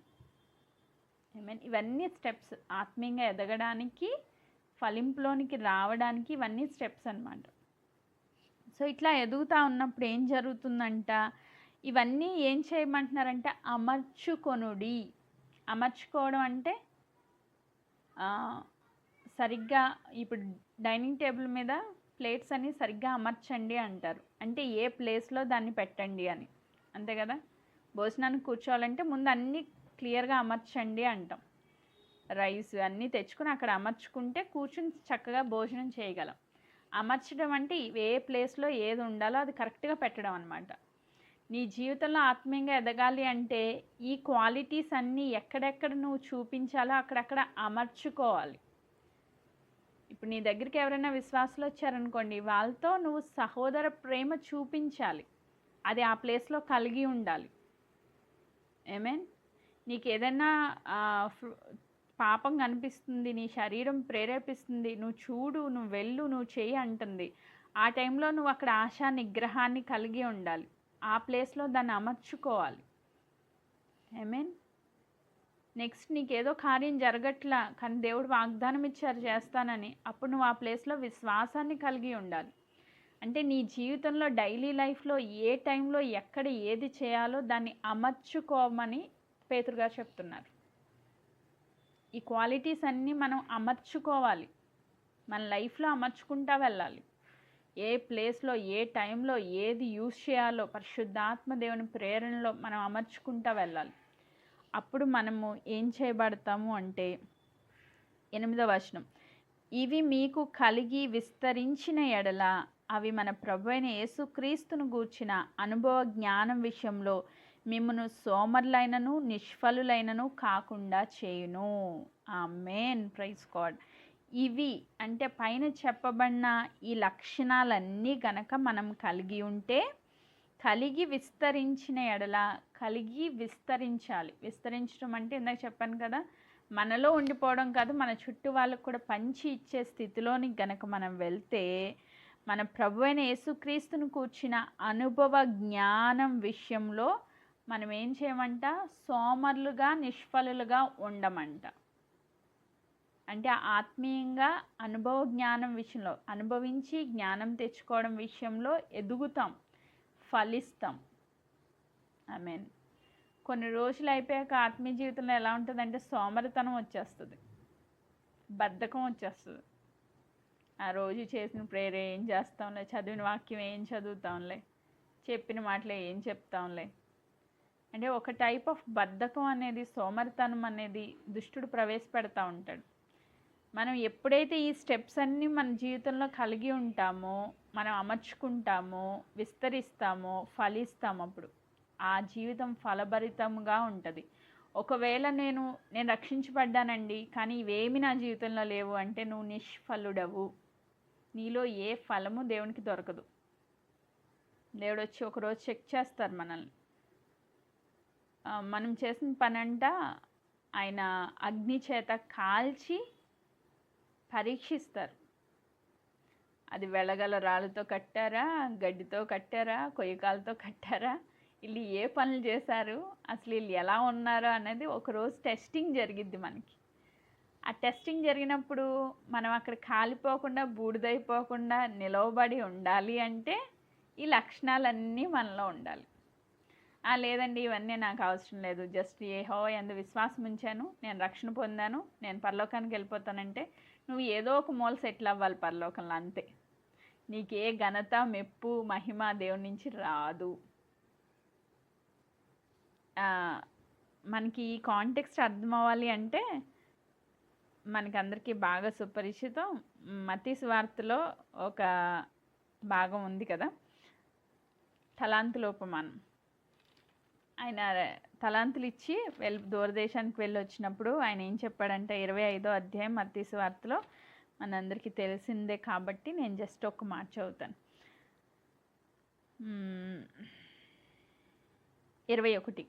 ఇవన్నీ స్టెప్స్ ఆత్మీయంగా ఎదగడానికి, ఫలింపులోనికి రావడానికి ఇవన్నీ స్టెప్స్ అన్నమాట. సో ఇట్లా ఎదుగుతూ ఉన్నప్పుడు ఏం జరుగుతుందంట, ఇవన్నీ ఏం చేయమంటున్నారంటే అమర్చుకొనుడి. అమర్చుకోవడం అంటే సరిగ్గా ఇప్పుడు డైనింగ్ టేబుల్ మీద ప్లేట్స్ అన్ని సరిగ్గా అమర్చండి అంటారు. అంటే ఏ ప్లేస్లో దాన్ని పెట్టండి అని, అంతే కదా. భోజనానికి కూర్చోవాలంటే ముందు అన్నీ క్లియర్గా అమర్చండి అంటాం. రైస్ అన్నీ తెచ్చుకుని అక్కడ అమర్చుకుంటే కూర్చుని చక్కగా భోజనం చేయగలం. అమర్చడం అంటే ఏ ప్లేస్లో ఏది ఉండాలో అది కరెక్ట్గా పెట్టడం అన్నమాట. నీ జీవితంలో ఆత్మీయంగా ఎదగాలి అంటే ఈ క్వాలిటీస్ అన్నీ ఎక్కడెక్కడ నువ్వు చూపించాలో అక్కడక్కడ అమర్చుకోవాలి. ఇప్పుడు నీ దగ్గరికి ఎవరైనా విశ్వాసులు వచ్చారనుకోండి, వాళ్ళతో నువ్వు సహోదర ప్రేమ చూపించాలి. అది ఆ ప్లేస్లో కలిగి ఉండాలి. ఏమేన్ నీకు ఏదైనా పాపం కనిపిస్తుంది, నీ శరీరం ప్రేరేపిస్తుంది, నువ్వు చూడు, నువ్వు వెళ్ళు, నువ్వు చెయ్యి అంటుంది. ఆ టైంలో నువ్వు అక్కడ ఆశా నిగ్రహాన్ని కలిగి ఉండాలి. ఆ ప్లేస్లో దాన్ని అమర్చుకోవాలి. మీన్ నెక్స్ట్ నీకేదో కార్యం జరగట్లా, కానీ దేవుడు వాగ్దానం ఇచ్చారు చేస్తానని, అప్పుడు నువ్వు ఆ ప్లేస్లో విశ్వాసాన్ని కలిగి ఉండాలి. అంటే నీ జీవితంలో డైలీ లైఫ్లో ఏ టైంలో ఎక్కడ ఏది చేయాలో దాన్ని అమర్చుకోమని పేతురు గారు చెప్తున్నారు. ఈ క్వాలిటీస్ అన్నీ మనం అమర్చుకోవాలి, మన లైఫ్లో అమర్చుకుంటా వెళ్ళాలి. ఏ ప్లేస్లో ఏ టైంలో ఏది యూజ్ చేయాలో పరిశుద్ధాత్మ దేవుని ప్రేరణలో మనం అమర్చుకుంటా వెళ్ళాలి. అప్పుడు మనము ఏం చేయబడతాము అంటే 8వ వచనం, ఇవి మీకు కలిగి విస్తరించిన ఎడల అవి మన ప్రభువైన యేసుక్రీస్తును గూర్చిన అనుభవ జ్ఞానం విషయంలో మిమ్మును సోమరులైనను నిష్ఫలులైనను కాకుండా చేయును. ఆమేన్. Praise God. ఇవి అంటే పైన చెప్పబడిన ఈ లక్షణాలన్నీ గనక మనం కలిగి ఉంటే, కలిగి విస్తరించిన ఎడల, కలిగి విస్తరించాలి. విస్తరించడం అంటే ఇందాక చెప్పాను కదా, మనలో ఉండిపోవడం కాదు, మన చుట్టూ వాళ్ళకు కూడా పంచి ఇచ్చే స్థితిలోని గనక మనం వెళ్తే, మన ప్రభువైన యేసుక్రీస్తును కూర్చిన అనుభవ జ్ఞానం విషయంలో మనం ఏం చేయమంట, సోమరులుగా నిష్ఫలులుగా ఉండమంట. అంటే ఆత్మీయంగా అనుభవ జ్ఞానం విషయంలో అనుభవించి జ్ఞానం తెచ్చుకోవడం విషయంలో ఎదుగుతాం, ఫలిస్తాం. ఆమేన్. కొన్ని రోజులు అయిపోయాక ఆత్మీయ జీవితంలో ఎలా ఉంటుందంటే సోమరితనం వచ్చేస్తుంది, బద్ధకం వచ్చేస్తుంది. ఆ రోజు చేసిన ప్రేయర్ ఏం చేస్తాంలే, చదివిన వాక్యం ఏం చదువుతాంలే, చెప్పిన మాటలే ఏం చెప్తాంలే. అంటే ఒక టైప్ ఆఫ్ బద్ధకం అనేది, సోమరితనం అనేది దుష్టుడు ప్రవేశపెడతా ఉంటాడు. మనం ఎప్పుడైతే ఈ స్టెప్స్ అన్నీ మన జీవితంలో కలిగి ఉంటామో, మనం అమర్చుకుంటామో, విస్తరిస్తామో, ఫలిస్తాము. అప్పుడు ఆ జీవితం ఫలభరితంగా ఉంటుంది. ఒకవేళ నేను రక్షించబడ్డానండి కానీ ఇవేమి నా జీవితంలో లేవు అంటే నువ్వు నిష్ఫలుడవు. నీలో ఏ ఫలము దేవునికి దొరకదు. దేవుడు వచ్చి ఒకరోజు చెక్ చేస్తారు మనల్ని. మనం చేసిన పని అంట ఆయన అగ్ని చేత కాల్చి పరీక్షిస్తారు. అది వెలగల రాళ్ళతో కట్టారా, గడ్డితో కట్టారా, కొయ్యకాలతో కట్టారా, వీళ్ళు ఏ పనులు చేశారు, అసలు వీళ్ళు ఎలా ఉన్నారో అనేది ఒకరోజు టెస్టింగ్ జరిగిద్ది మనకి. ఆ టెస్టింగ్ జరిగినప్పుడు మనం అక్కడ కాలిపోకుండా, బూడిదైపోకుండా నిలవబడి ఉండాలి అంటే ఈ లక్షణాలన్నీ మనలో ఉండాలి. లేదండి ఇవన్నీ నాకు అవసరం లేదు, జస్ట్ యెహోవా యందు విశ్వాసం ఉంచాను, నేను రక్షణ పొందాను, నేను పరలోకానికి వెళ్ళిపోతానంటే నువ్వు ఏదో ఒక మూల సెటిల్ అవ్వాలి పరలోకంలో, అంతే. నీకే ఘనత, మెప్పు, మహిమ దేవుని నుంచి రాదు. మనకి ఈ కాంటెక్స్ట్ అర్థం అవ్వాలి అంటే మనకందరికీ బాగా సుపరిచితం. మత్తయి సువార్తలో ఒక భాగం ఉంది కదా, తలాంతుల ఉపమానం. ఆయన తలాంతులు ఇచ్చి దూరదేశానికి వెళ్ళి వచ్చినప్పుడు ఆయన ఏం చెప్పాడంటే 25వ అధ్యాయం మత్తయి సువార్తలో, మనందరికీ తెలిసిందే కాబట్టి నేను జస్ట్ ఒక మాట చదువుతాను. 21.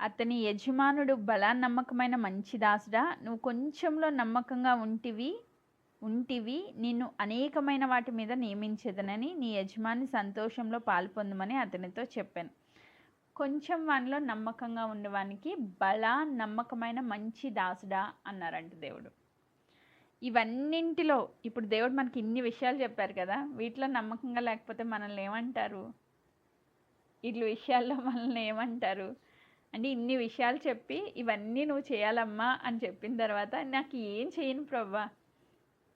అతని యజమానుడు, బలా నమ్మకమైన మంచి దాసుడా, నువ్వు కొంచెంలో నమ్మకంగా ఉంటివి నిన్ను అనేకమైన వాటి మీద నియమించదనని నీ యజమాని సంతోషంలో పాల్పొందమని అతనితో చెప్పాను. కొంచెం వానిలో నమ్మకంగా ఉండేవానికి బలా నమ్మకమైన మంచి దాసుడా అన్నారంట దేవుడు. ఇవన్నింటిలో ఇప్పుడు దేవుడు మనకి ఇన్ని విషయాలు చెప్పారు కదా, వీటిలో నమ్మకంగా లేకపోతే మనల్ని ఏమంటారు? ఇట్ల విషయాల్లో మనల్ని ఏమంటారు అంటే, ఇన్ని విషయాలు చెప్పి ఇవన్నీ నువ్వు చేయాలమ్మా అని చెప్పిన తర్వాత నాకు ఏం చేయను ప్రభువా,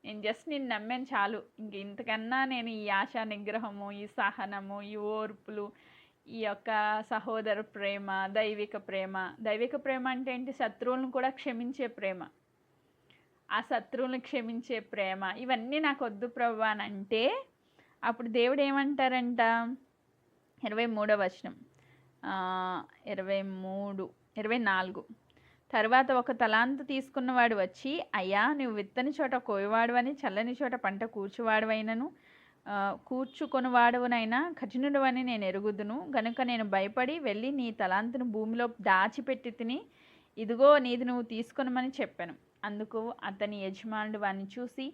నేను జస్ట్ నేను నమ్మాను చాలు, ఇంక ఇంతకన్నా నేను ఈ ఆశా నిగ్రహము, ఈ సహనము, ఈ ఓర్పులు, ఈ యొక్క సహోదర ప్రేమ, దైవిక ప్రేమ అంటే ఏంటి? శత్రువులను కూడా క్షమించే ప్రేమ. ఆ శత్రువులను క్షమించే ప్రేమ, ఇవన్నీ నాకు వద్దు ప్రభువా అని అంటే అప్పుడు దేవుడు ఏమంటారంట? 23వ వచనం, 24. తర్వాత ఒక తలాంతు తీసుకున్నవాడు వచ్చి, అయ్యా, నువ్వు విత్తని చోట కోయవాడువని, చల్లని చోట పంట కూర్చుకొనివాడువనైనా కఠినుడు అని నేను ఎరుగుదును గనుక నేను భయపడి వెళ్ళి నీ తలాంతును భూమిలో దాచిపెట్టి తిని, ఇదిగో నీది నువ్వు తీసుకొనమని చెప్పాను. అందుకు అతని యజమానుడు వాడిని చూసి,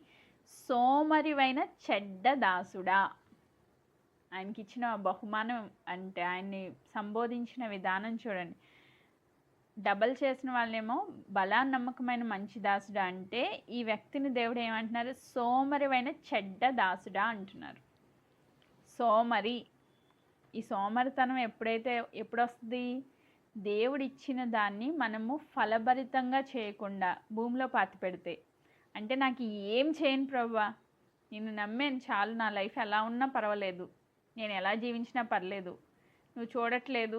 సోమరివైన చెడ్డ దాసుడా. ఆయనకి ఇచ్చిన బహుమానం అంటే ఆయన్ని సంబోధించిన విధానం చూడండి. డబల్ చేసిన వాళ్ళేమో బలా నమ్మకమైన మంచి దాసుడా అంటే, ఈ వ్యక్తిని దేవుడు ఏమంటున్నారు? సోమరివైన చెడ్డ దాసుడా అంటున్నారు. సోమరి, ఈ సోమరితనం ఎప్పుడు వస్తుంది? దేవుడు ఇచ్చిన దాన్ని మనము ఫలభరితంగా చేయకుండా భూమిలో పాతి పెడితే. అంటే నాకు ఏం చేయను ప్రభువా, నేను నమ్మాను చాలు, నా లైఫ్ ఎలా ఉన్నా పర్వాలేదు, నేను ఎలా జీవించినా పర్లేదు, నువ్వు చూడట్లేదు,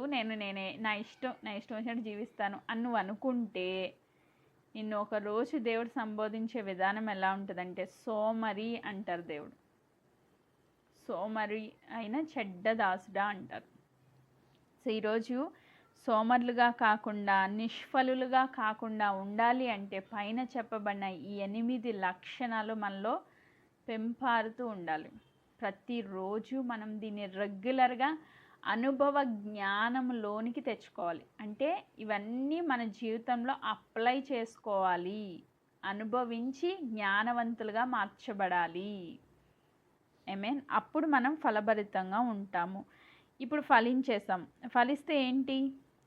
నా ఇష్టం వచ్చినట్టు జీవిస్తాను అని నువ్వు అనుకుంటే, నిన్ను ఒకరోజు దేవుడు సంబోధించే విధానం ఎలా ఉంటుందంటే సోమరి అంటారు దేవుడు. సోమరి అయిన చెడ్డ దాసుడా అంటారు. సో ఈరోజు సోమరులుగా కాకుండా, నిష్ఫలులుగా కాకుండా ఉండాలి అంటే పైన చెప్పబడిన ఈ 8 లక్షణాలు మనలో పెంపారుతూ ఉండాలి. ప్రతిరోజు మనం దీన్ని రెగ్యులర్గా అనుభవ జ్ఞానంలోనికి తెచ్చుకోవాలి. అంటే ఇవన్నీ మన జీవితంలో అప్లై చేసుకోవాలి, అనుభవించి జ్ఞానవంతులుగా మార్చబడాలి. ఆమేన్. అప్పుడు మనం ఫలభరితంగా ఉంటాము. ఇప్పుడు ఫలించేసాం, ఫలిస్తే ఏంటి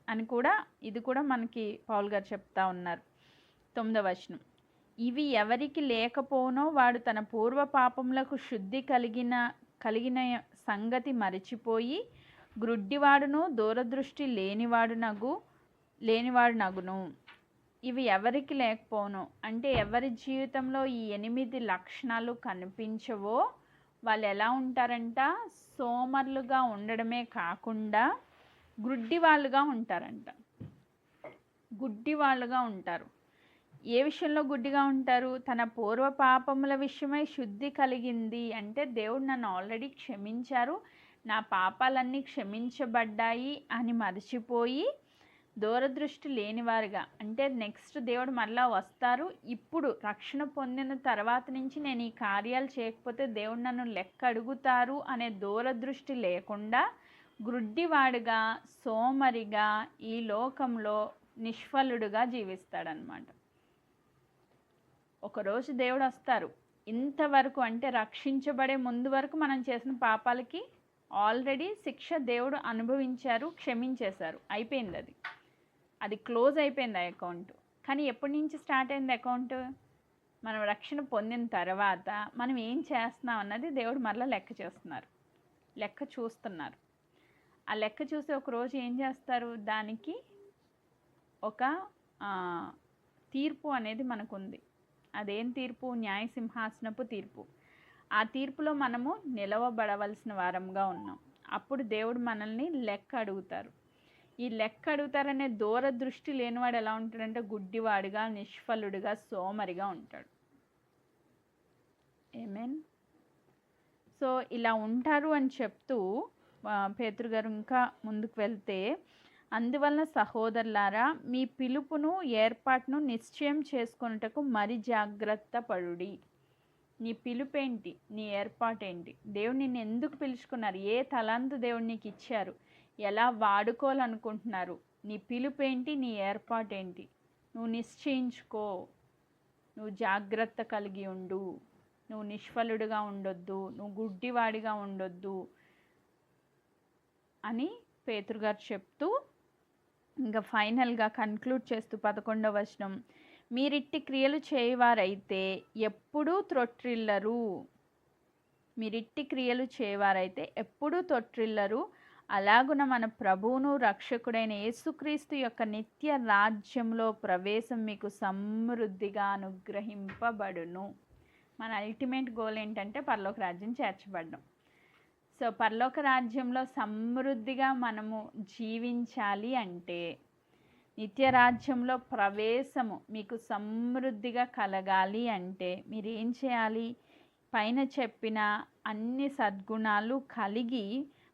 అని కూడా ఇది కూడా మనకి పౌలు గారు చెప్తా ఉన్నారు. 9వ వచనం, ఇవి ఎవరికి లేకపోనో వాడు తన పూర్వ పాపములకు శుద్ధి కలిగిన సంగతి మరిచిపోయి గ్రుడ్డివాడును దూరదృష్టి లేనివాడునగును. ఇవి ఎవరికి లేకపోను అంటే ఎవరి జీవితంలో ఈ 8 లక్షణాలు కనిపించవో వాళ్ళు ఎలా ఉంటారంట? సోమరులుగా ఉండడమే కాకుండా గుడ్డివాళ్ళుగా ఉంటారంట. గుడ్డివాళ్ళుగా ఉంటారు. ఏ విషయంలో గుడ్డిగా ఉంటారు? తన పూర్వ పాపముల విషయమై శుద్ధి కలిగింది అంటే దేవుడు నన్ను ఆల్రెడీ క్షమించారు, నా పాపాలన్నీ క్షమించబడ్డాయి అని మర్చిపోయి దూరదృష్టి లేనివారుగా, అంటే నెక్స్ట్ దేవుడు మరలా వస్తారు, ఇప్పుడు రక్షణ పొందిన తర్వాత నుంచి నేను ఈ కార్యాలు చేయకపోతే దేవుడు నన్ను లెక్క అడుగుతారు అనే దూరదృష్టి లేకుండా గ్రుడ్డివాడుగా, సోమరిగా, ఈ లోకంలో నిష్ఫలుడుగా జీవిస్తాడనమాట. ఒకరోజు దేవుడు వస్తారు, ఇంతవరకు అంటే రక్షించబడే ముందు వరకు మనం చేసిన పాపాలకి ఆల్రెడీ శిక్ష దేవుడు అనుభవించారు, క్షమించేశారు, అయిపోయింది, అది క్లోజ్ అయిపోయింది ఆ అకౌంట్. కానీ ఎప్పటి నుంచి స్టార్ట్ అయింది అకౌంట్? మనం రక్షణ పొందిన తర్వాత మనం ఏం చేస్తున్నాం అన్నది దేవుడు మరలా లెక్క చూస్తున్నారు. ఆ లెక్క చూసి ఒకరోజు ఏం చేస్తారు? దానికి ఒక తీర్పు అనేది మనకుంది. అదేం తీర్పు? న్యాయసింహాసనపు తీర్పు. ఆ తీర్పులో మనము నిలవబడవలసిన వారంగా ఉన్నాం. అప్పుడు దేవుడు మనల్ని లెక్క అడుగుతారు. ఈ లెక్క అడుగుతారనే దూరదృష్టి లేనివాడు ఎలా ఉంటాడంటే గుడ్డివాడిగా, నిష్ఫలుడిగా, సోమరిగా ఉంటాడు. ఏమేన్. సో ఇలా ఉంటారు అని చెప్తూ పేతురు గారు ఇంకా ముందుకు వెళ్తే, అందువలన సహోదరులారా మీ పిలుపును ఏర్పాటును నిశ్చయం చేసుకొనుటకు మరి జాగ్రత్త పడుడి. నీ పిలుపేంటి, నీ ఏర్పాటేంటి, దేవుడు నిన్ను ఎందుకు పిలుచుకున్నారు, ఏ తలాంతు దేవుడు నీకు ఇచ్చారు, ఎలా వాడుకోవాలనుకుంటున్నారు, నీ పిలుపేంటి, నీ ఏర్పాటేంటి, నువ్వు నిశ్చయించుకో. నువ్వు జాగ్రత్త కలిగి ఉండు. నువ్వు నిష్ఫలుడిగా ఉండొద్దు, నువ్వు గుడ్డివాడిగా ఉండొద్దు అని పేతురు గారు చెప్తూ ఇంకా ఫైనల్గా కన్క్లూడ్ చేస్తూ 11వ వచనం, మీరిట్టి క్రియలు చేయవారైతే ఎప్పుడూ త్రొట్రిల్లరు. మీరిట్టి క్రియలు చేయవారైతే ఎప్పుడూ తొట్రిల్లరు. అలాగున మన ప్రభువును రక్షకుడైన యేసుక్రీస్తు యొక్క నిత్య రాజ్యంలో ప్రవేశం మీకు సమృద్ధిగా అనుగ్రహింపబడును. మన అల్టిమేట్ గోల్ ఏంటంటే పరలోక రాజ్యం చేర్చబడడం. సో పరలోక రాజ్యంలో సమృద్ధిగా మనము జీవించాలి అంటే, నిత్య రాజ్యంలో ప్రవేశము మీకు సమృద్ధిగా కలగాలి అంటే మీరు ఏం చేయాలి? పైన చెప్పిన అన్ని సద్గుణాలు కలిగి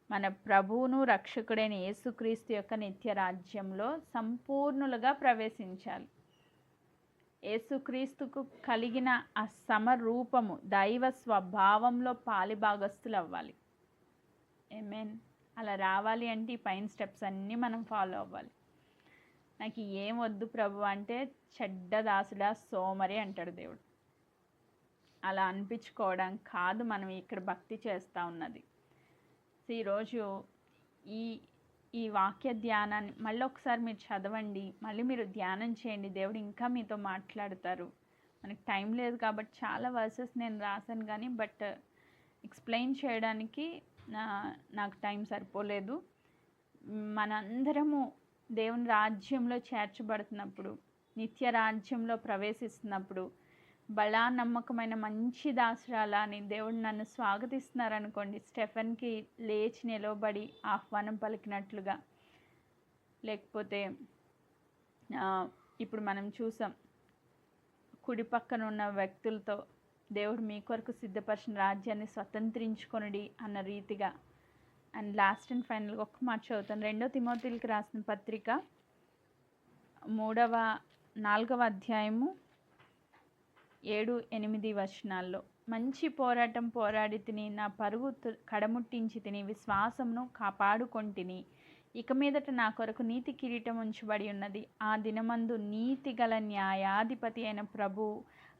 మన ప్రభువును రక్షకుడైన యేసుక్రీస్తు యొక్క నిత్య రాజ్యంలో సంపూర్ణులుగా ప్రవేశించాలి. యేసుక్రీస్తుకు కలిగిన ఆ సమరూపము, దైవ స్వభావంలో పాలిభాగస్తులు అవ్వాలి. ఆమేన్. అలా రావాలి అంటే ఈ పైన స్టెప్స్ అన్నీ మనం ఫాలో అవ్వాలి. నాకు ఏం వద్దు ప్రభు అంటే చెడ్డ దాసుడా, సోమరి అంటాడు దేవుడు. అలా అనిపించుకోవడం కాదు మనం ఇక్కడ భక్తి చేస్తూ ఉన్నది. సో ఈరోజు ఈ వాక్య ధ్యానాన్ని మళ్ళీ ఒకసారి మీరు చదవండి, మళ్ళీ మీరు ధ్యానం చేయండి. దేవుడు ఇంకా మీతో మాట్లాడతారు. మనకి టైం లేదు కాబట్టి చాలా వర్సెస్ నేను రాశాను కానీ బట్ ఎక్స్ప్లెయిన్ చేయడానికి నాకు టైం సరిపోలేదు. మనందరము దేవుని రాజ్యంలో చేర్చబడుతున్నప్పుడు, నిత్య రాజ్యంలో ప్రవేశిస్తున్నప్పుడు, బలా నమ్మకమైన మంచి దాసురాలా అని దేవుడు నన్ను స్వాగతిస్తున్నారనుకోండి, స్టెఫెన్కి లేచి నిలవబడి ఆహ్వానం పలికినట్లుగా, లేకపోతే ఇప్పుడు మనం చూసాం కుడి పక్కన ఉన్న వ్యక్తులతో దేవుడు మీ కొరకు సిద్ధపరిచిన రాజ్యాన్ని స్వతంత్రించుకొనుడి అన్న రీతిగా. అండ్ లాస్ట్ అండ్ ఫైనల్గా ఒక్క మాట చదువుతాను. 2 తిమోతికి రాసిన పత్రిక 4వ అధ్యాయము 7-8 వచనాల్లో, మంచి పోరాటం పోరాడి తిని, నా పరుగు కడముట్టించి తిని, విశ్వాసమును కాపాడుకొంటిని. ఇక మీదట నా కొరకు నీతి కిరీటం ఉంచబడి ఉన్నది. ఆ దినమందు నీతి గల న్యాయాధిపతి అయిన ప్రభు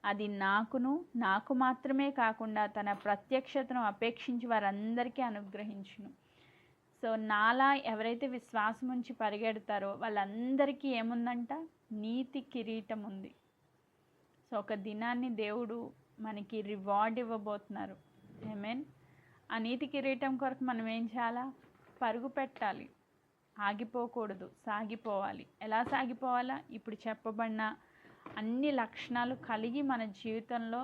అది నాకు మాత్రమే కాకుండా తన ప్రత్యక్షతను అపేక్షించి వారందరికీ అనుగ్రహించును. సో నాలా ఎవరైతే విశ్వాసం ఉంచి పరిగెడతారో వాళ్ళందరికీ ఏముందంట? నీతి కిరీటం ఉంది. సో ఒక దినాన్ని దేవుడు మనకి రివార్డ్ ఇవ్వబోతున్నారు. ఆమేన్. ఆ నీతి కిరీటం కొరకు మనం ఏం చేయాలా? పరుగు పెట్టాలి, ఆగిపోకూడదు, సాగిపోవాలి. ఎలా సాగిపోవాలా? ఇప్పుడు చెప్పబడిన అన్ని లక్షణాలు కలిగి మన జీవితంలో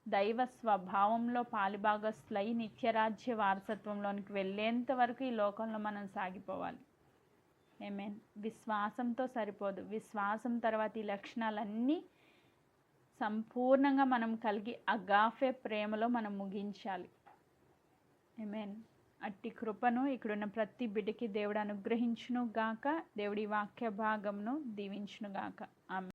దైవ స్వభావంలో పాలిభాగస్తులై నిత్యరాజ్య వారసత్వంలోనికి వెళ్ళేంత వరకు ఈ లోకంలో మనం సాగిపోవాలి. ఆమేన్. విశ్వాసంతో సరిపోదు. విశ్వాసం తర్వాత ఈ లక్షణాలన్నీ సంపూర్ణంగా మనం కలిగి అగాఫే ప్రేమలో మనం ముగించాలి. ఆమేన్. అట్టి కృపను ఇక్కడున్న ప్రతి బిడ్డకి దేవుడు అనుగ్రహించును గాక. దేవుడి వాక్య భాగంను దీవించును గాక. ఆమేన్.